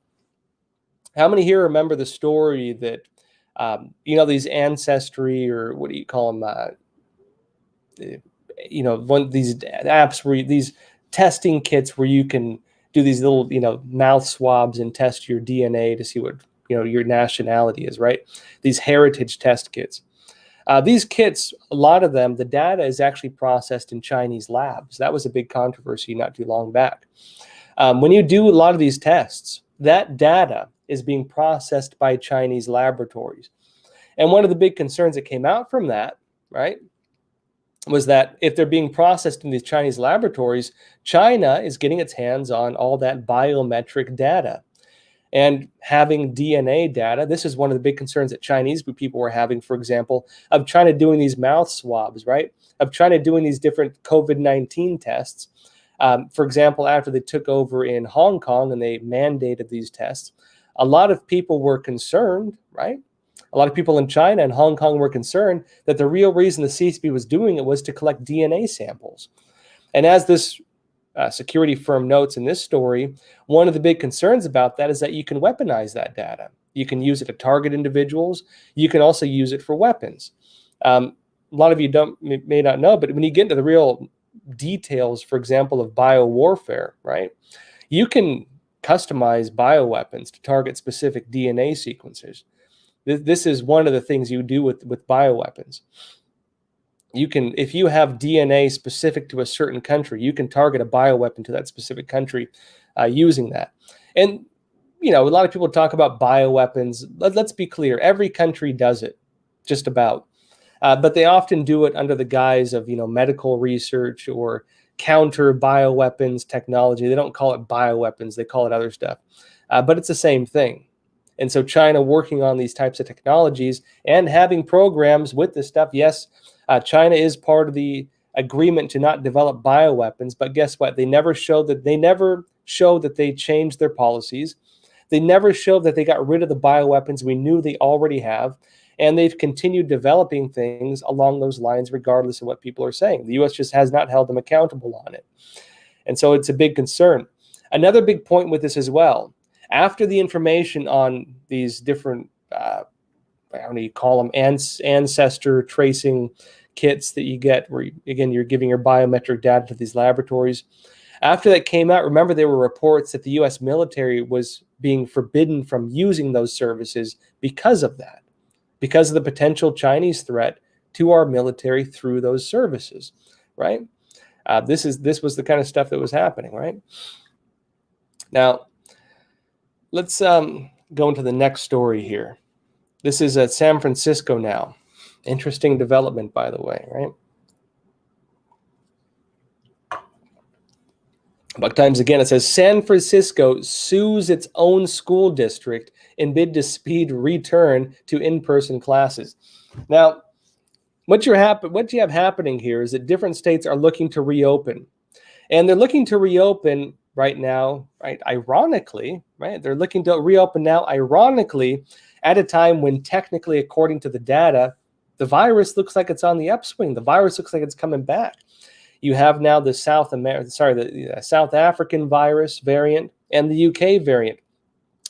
How many here remember the story that, these Ancestry, or what do you call them? One of these apps where these testing kits where you can do these little, mouth swabs and test your DNA to see what, your nationality is, right? These heritage test kits. These kits, a lot of them, the data is actually processed in Chinese labs. That was a big controversy not too long back. When you do a lot of these tests, that data is being processed by Chinese laboratories. And one of the big concerns that came out from that, right, was that if they're being processed in these Chinese laboratories, China is getting its hands on all that biometric data. And having DNA data, this is one of the big concerns that Chinese people were having, for example, of China doing these mouth swabs, right? Of China doing these different COVID-19 tests. For example, after they took over in Hong Kong and they mandated these tests, a lot of people were concerned, right? A lot of people in China and Hong Kong were concerned that the real reason the CCP was doing it was to collect DNA samples. And as this security firm notes in this story, one of the big concerns about that is that you can weaponize that data. You can use it to target individuals. You can also use it for weapons. A lot of you may not know, but when you get into the real details, for example, of biowarfare, right, you can customize bioweapons to target specific DNA sequences. This is one of the things you do with bioweapons. You can, if you have DNA specific to a certain country, you can target a bioweapon to that specific country using that. And, you know, a lot of people talk about bioweapons. Let's be clear. Every country does it, just about. But they often do it under the guise of, you know, medical research or counter bioweapons technology. They don't call it bioweapons. They call it other stuff. But it's the same thing. And so China working on these types of technologies and having programs with this stuff, yes, China is part of the agreement to not develop bioweapons, but guess what? They never show that they changed their policies. They never showed that they got rid of the bioweapons we knew they already have, and they've continued developing things along those lines regardless of what people are saying. The U.S. just has not held them accountable on it. And so it's a big concern. Another big point with this as well, after the information on these different, I don't know, you call them ancestor tracing kits that you get, where, again, you're giving your biometric data to these laboratories. After that came out, remember, there were reports that the U.S. military was being forbidden from using those services because of that, because of the potential Chinese threat to our military through those services, right? This was the kind of stuff that was happening, right? Now, let's go into the next story here. This is at San Francisco now. Interesting development, by the way, right? Buck Times again, it says San Francisco sues its own school district in bid to speed return to in-person classes. Now, what you have happening here is that different states are looking to reopen. And they're looking to reopen right now, right? Ironically, right? They're looking to reopen now, ironically, at a time when technically, according to the data, the virus looks like it's on the upswing. The virus looks like it's coming back. You have now the South African virus variant and the UK variant.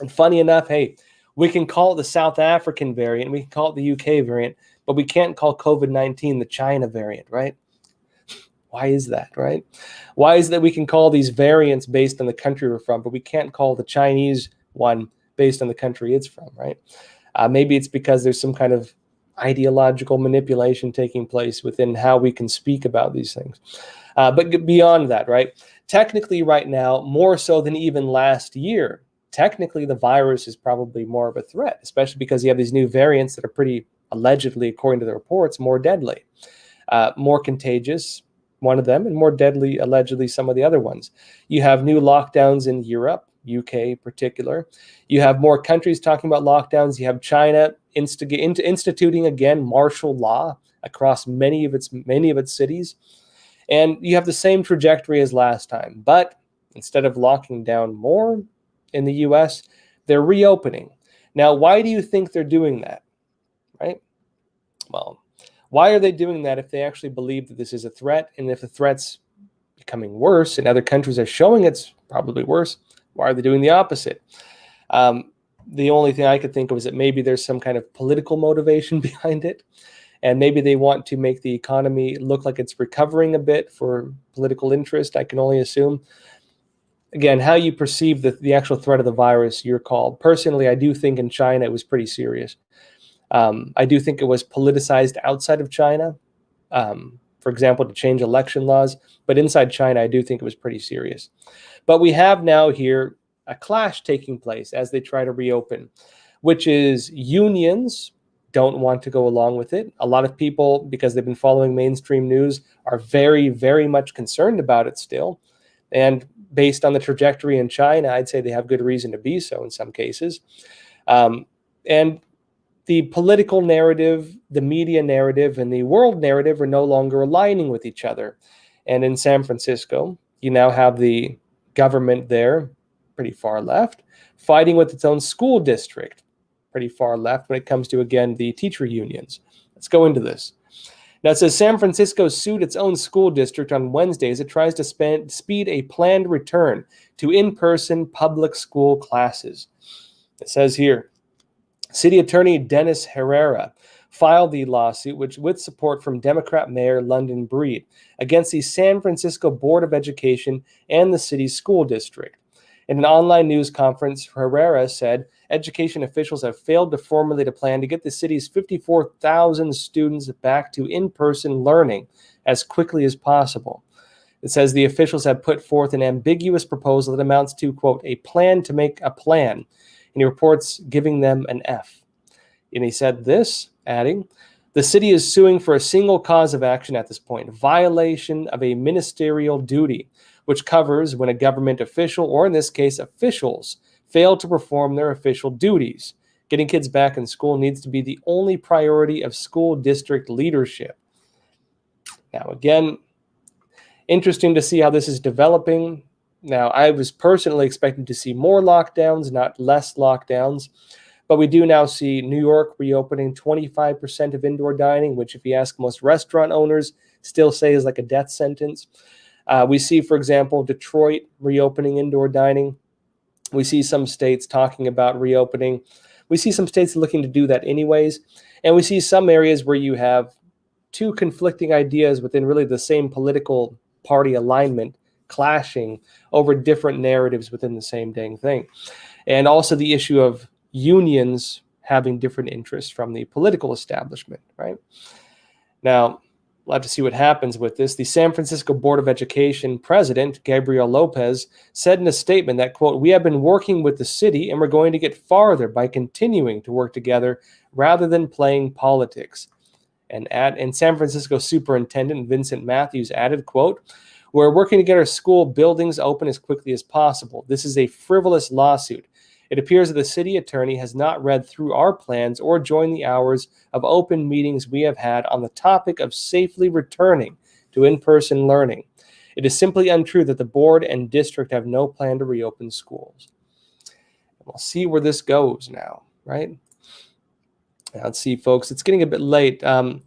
And funny enough, hey, we can call it the South African variant, we can call it the UK variant, but we can't call COVID-19 the China variant, right? Why is that, right? Why is that we can call these variants based on the country we're from, but we can't call the Chinese one based on the country it's from, right? Maybe it's because there's some kind of ideological manipulation taking place within how we can speak about these things. But beyond that, right? Technically right now, more so than even last year, technically the virus is probably more of a threat, especially because you have these new variants that are pretty, allegedly, according to the reports, more deadly, more contagious, one of them, and more deadly, allegedly, some of the other ones. You have new lockdowns in Europe, UK in particular. You have more countries talking about lockdowns. You have China instituting again martial law across many of its cities. And you have the same trajectory as last time. But instead of locking down more in the US, they're reopening. Now, why do you think they're doing that? Right? Well, why are they doing that if they actually believe that this is a threat? And if the threat's becoming worse and other countries are showing it's probably worse, why are they doing the opposite? The only thing I could think of is that maybe there's some kind of political motivation behind it. And maybe they want to make the economy look like it's recovering a bit for political interest, I can only assume. Again, how you perceive the actual threat of the virus, your call. Personally, I do think in China it was pretty serious. I do think it was politicized outside of China, for example, to change election laws. But inside China, I do think it was pretty serious. But we have now here a clash taking place as they try to reopen, which is unions don't want to go along with it. A lot of people, because they've been following mainstream news, are very, very much concerned about it still. And based on the trajectory in China, I'd say they have good reason to be so in some cases. And the political narrative, the media narrative, and the world narrative are no longer aligning with each other. And in San Francisco, you now have the government there, pretty far left, fighting with its own school district, pretty far left when it comes to, again, the teacher unions. Let's go into this. Now, it says San Francisco sued its own school district on Wednesday as it tries to speed a planned return to in-person public school classes. It says here, City Attorney Dennis Herrera filed the lawsuit, which with support from Democrat Mayor London Breed, against the San Francisco Board of Education and the city's school district. In an online news conference, Herrera said education officials have failed to formulate a plan to get the city's 54,000 students back to in-person learning as quickly as possible. It says the officials have put forth an ambiguous proposal that amounts to, quote, a plan to make a plan, and he reports giving them an F. And he said this, adding, the city is suing for a single cause of action at this point, violation of a ministerial duty, which covers when a government official, or in this case, officials, fail to perform their official duties. Getting kids back in school needs to be the only priority of school district leadership. Now, again, interesting to see how this is developing. Now, I was personally expecting to see more lockdowns, not less lockdowns. But we do now see New York reopening 25% of indoor dining, which if you ask most restaurant owners, still say is like a death sentence. We see, for example, Detroit reopening indoor dining. We see some states talking about reopening. We see some states looking to do that anyways. And we see some areas where you have two conflicting ideas within really the same political party alignment clashing over different narratives within the same dang thing. And also the issue of unions having different interests from the political establishment, right? Now, we'll have to see what happens with this. The San Francisco Board of Education president, Gabriel Lopez, said in a statement that, quote, we have been working with the city and we're going to get farther by continuing to work together rather than playing politics. And San Francisco Superintendent Vincent Matthews added, quote, we're working to get our school buildings open as quickly as possible. This is a frivolous lawsuit. It appears that the city attorney has not read through our plans or joined the hours of open meetings we have had on the topic of safely returning to in-person learning. It is simply untrue that the board and district have no plan to reopen schools. We'll see where this goes now, right? Let's see, folks. It's getting a bit late. Let's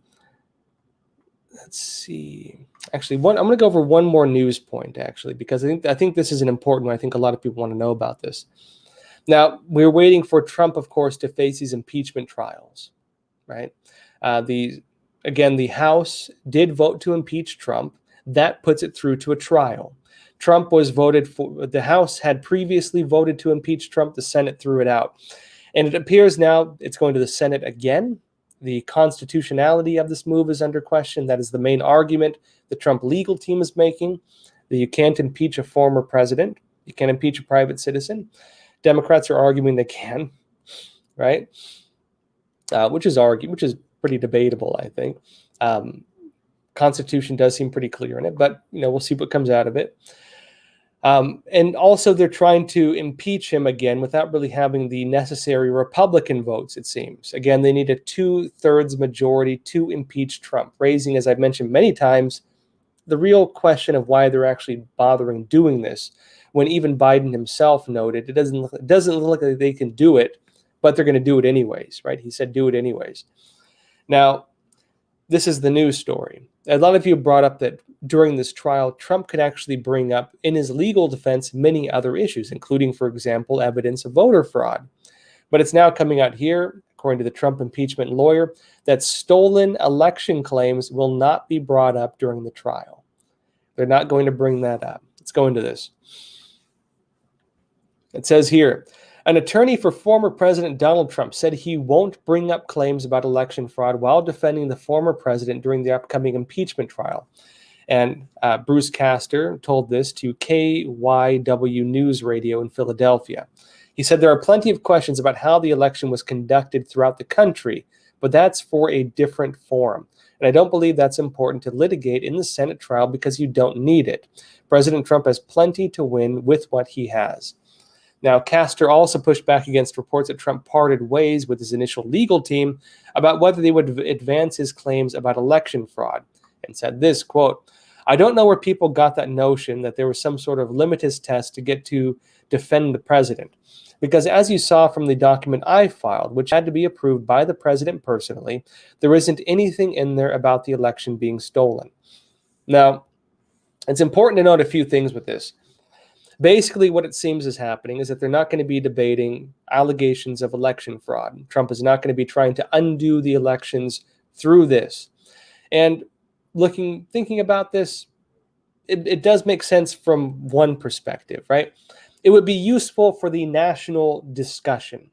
see. Actually, I'm going to go over one more news point, actually, because I think this is an important one. I think a lot of people want to know about this. Now, we're waiting for Trump, of course, to face these impeachment trials, right? The House did vote to impeach Trump. That puts it through to a trial. Trump was voted for. The House had previously voted to impeach Trump. The Senate threw it out. And it appears now it's going to the Senate again. The constitutionality of this move is under question. That is the main argument the Trump legal team is making, that you can't impeach a former president. You can't impeach a private citizen. Democrats are arguing they can, right? Which is pretty debatable, I think. Constitution does seem pretty clear in it, but we'll see what comes out of it. And also, they're trying to impeach him again without really having the necessary Republican votes, it seems. Again, they need a 2/3 majority to impeach Trump, raising, as I've mentioned many times, the real question of why they're actually bothering doing this, when even Biden himself noted it doesn't look like they can do it, but they're going to do it anyways, right? He said do it anyways. Now, this is the news story. A lot of you brought up that during this trial, Trump could actually bring up in his legal defense many other issues, including, for example, evidence of voter fraud. But it's now coming out here, according to the Trump impeachment lawyer, that stolen election claims will not be brought up during the trial. They're not going to bring that up. Let's go into this. It says here, an attorney for former President Donald Trump said he won't bring up claims about election fraud while defending the former president during the upcoming impeachment trial. And Bruce Castor told this to KYW News Radio in Philadelphia. He said, there are plenty of questions about how the election was conducted throughout the country, but that's for a different forum. And I don't believe that's important to litigate in the Senate trial because you don't need it. President Trump has plenty to win with what he has. Now, Castor also pushed back against reports that Trump parted ways with his initial legal team about whether they would advance his claims about election fraud, and said this, quote, I don't know where people got that notion that there was some sort of litmus test to get to defend the president. Because as you saw from the document I filed, which had to be approved by the president personally, there isn't anything in there about the election being stolen. Now, it's important to note a few things with this. Basically, what it seems is happening is that they're not going to be debating allegations of election fraud. Trump is not going to be trying to undo the elections through this. And thinking about this, it does make sense from one perspective, right? It would be useful for the national discussion.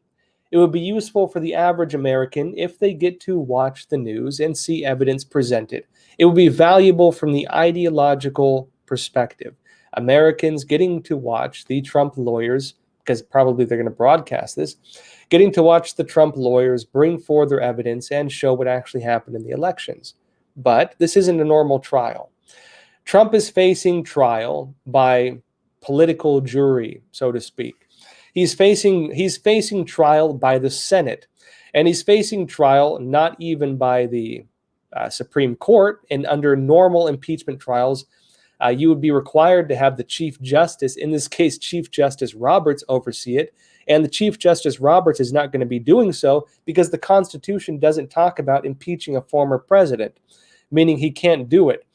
It would be useful for the average American if they get to watch the news and see evidence presented. It would be valuable from the ideological perspective. Americans getting to watch the Trump lawyers, because probably they're going to broadcast this, getting to watch the Trump lawyers bring forward their evidence and show what actually happened in the elections. But this isn't a normal trial. Trump is facing trial by political jury, so to speak. He's facing trial by the Senate, and he's facing trial not even by the Supreme Court. And under normal impeachment trials, you would be required to have the Chief Justice, in this case, Chief Justice Roberts, oversee it. And the Chief Justice Roberts is not going to be doing so because the Constitution doesn't talk about impeaching a former president, meaning he can't do it,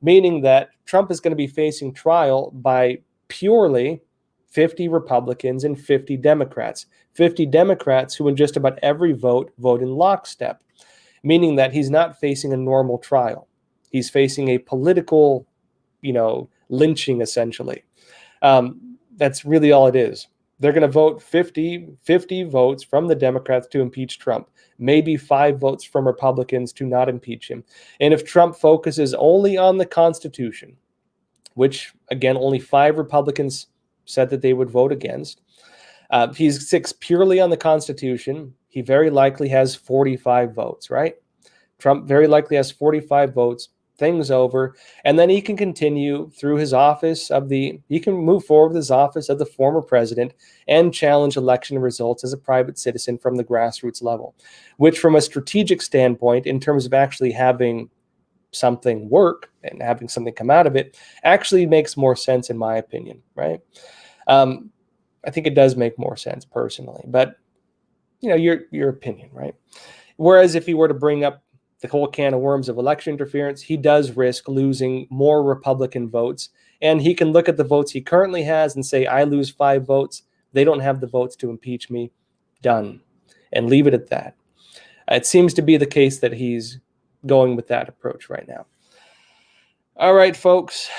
meaning that Trump is going to be facing trial by purely 50 Republicans and 50 Democrats. 50 Democrats who in just about every vote in lockstep, meaning that he's not facing a normal trial. He's facing a political, lynching, essentially. That's really all it is. They're going to vote 50 votes from the Democrats to impeach Trump, maybe 5 votes from Republicans to not impeach him. And if Trump focuses only on the Constitution, which, again, only 5 Republicans said that they would vote against, he sticks purely on the Constitution, he very likely has 45 votes, right? Trump very likely has 45 votes, things over, and then he can continue through his he can move forward with his office of the former president and challenge election results as a private citizen from the grassroots level, which from a strategic standpoint, in terms of actually having something work and having something come out of it, actually makes more sense in my opinion, right? I think it does make more sense personally, but your opinion, right? Whereas if he were to bring up the whole can of worms of election interference, he does risk losing more Republican votes. And he can look at the votes he currently has and say, I lose 5 votes. They don't have the votes to impeach me. Done. And leave it at that. It seems to be the case that he's going with that approach right now. All right, folks.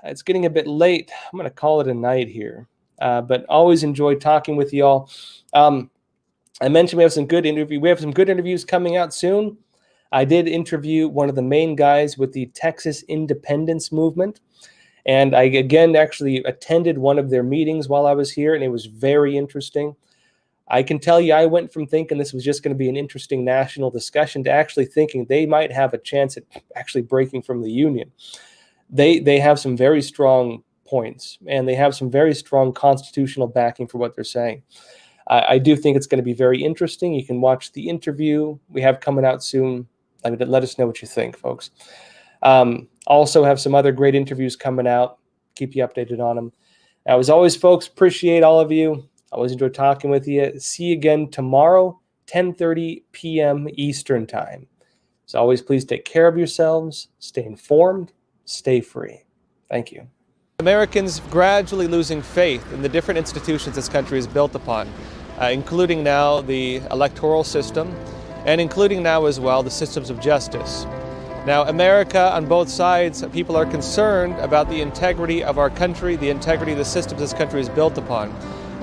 It's getting a bit late. I'm going to call it a night here. But always enjoy talking with y'all. I mentioned we have some good interviews coming out soon. I did interview one of the main guys with the Texas Independence Movement. And I, again, actually attended one of their meetings while I was here, and it was very interesting. I can tell you I went from thinking this was just going to be an interesting national discussion to actually thinking they might have a chance at actually breaking from the Union. They have some very strong points, and they have some very strong constitutional backing for what they're saying. I do think it's going to be very interesting. You can watch the interview we have coming out soon. Let us know what you think, folks. Also have some other great interviews coming out. Keep you updated on them. Now, as always, folks, appreciate all of you. Always enjoy talking with you. See you again tomorrow, 10:30 p.m. Eastern Time. As always, please take care of yourselves. Stay informed. Stay free. Thank you. Americans gradually losing faith in the different institutions this country is built upon, including now the electoral system, and including now as well the systems of justice. Now, America, on both sides, people are concerned about the integrity of our country, the integrity of the systems this country is built upon.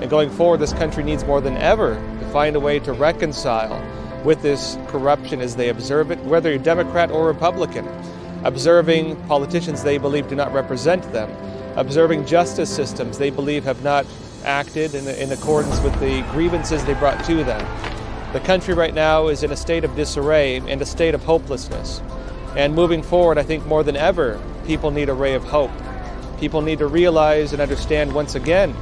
And going forward, this country needs more than ever to find a way to reconcile with this corruption as they observe it, whether you're Democrat or Republican. observing politicians they believe do not represent them, observing justice systems they believe have not acted in accordance with the grievances they brought to them. The country right now is in a state of disarray and a state of hopelessness. And moving forward, I think more than ever, people need a ray of hope. People need to realize and understand once again,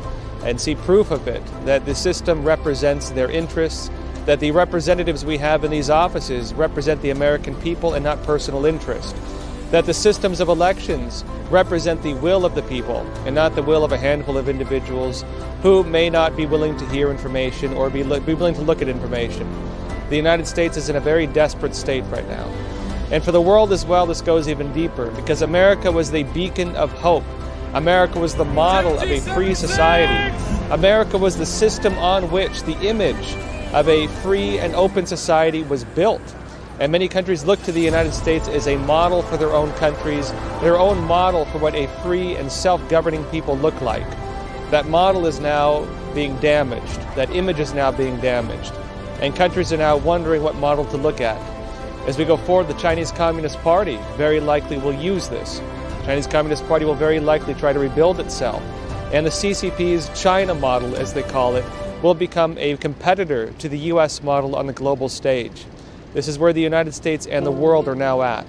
and see proof of it, that the system represents their interests, that the representatives we have in these offices represent the American people and not personal interest, that the systems of elections represent the will of the people and not the will of a handful of individuals who may not be willing to hear information or be willing to look at information. The United States is in a very desperate state right now. And for the world as well, this goes even deeper, because America was the beacon of hope. America was the model of a free society. America was the system on which the image of a free and open society was built. And many countries look to the United States as a model for their own countries, their own model for what a free and self-governing people look like. That model is now being damaged. That image is now being damaged. And countries are now wondering what model to look at. As we go forward, the Chinese Communist Party very likely will use this. The Chinese Communist Party will very likely try to rebuild itself. And the CCP's China model, as they call it, will become a competitor to the U.S. model on the global stage. This is where the United States and the world are now at.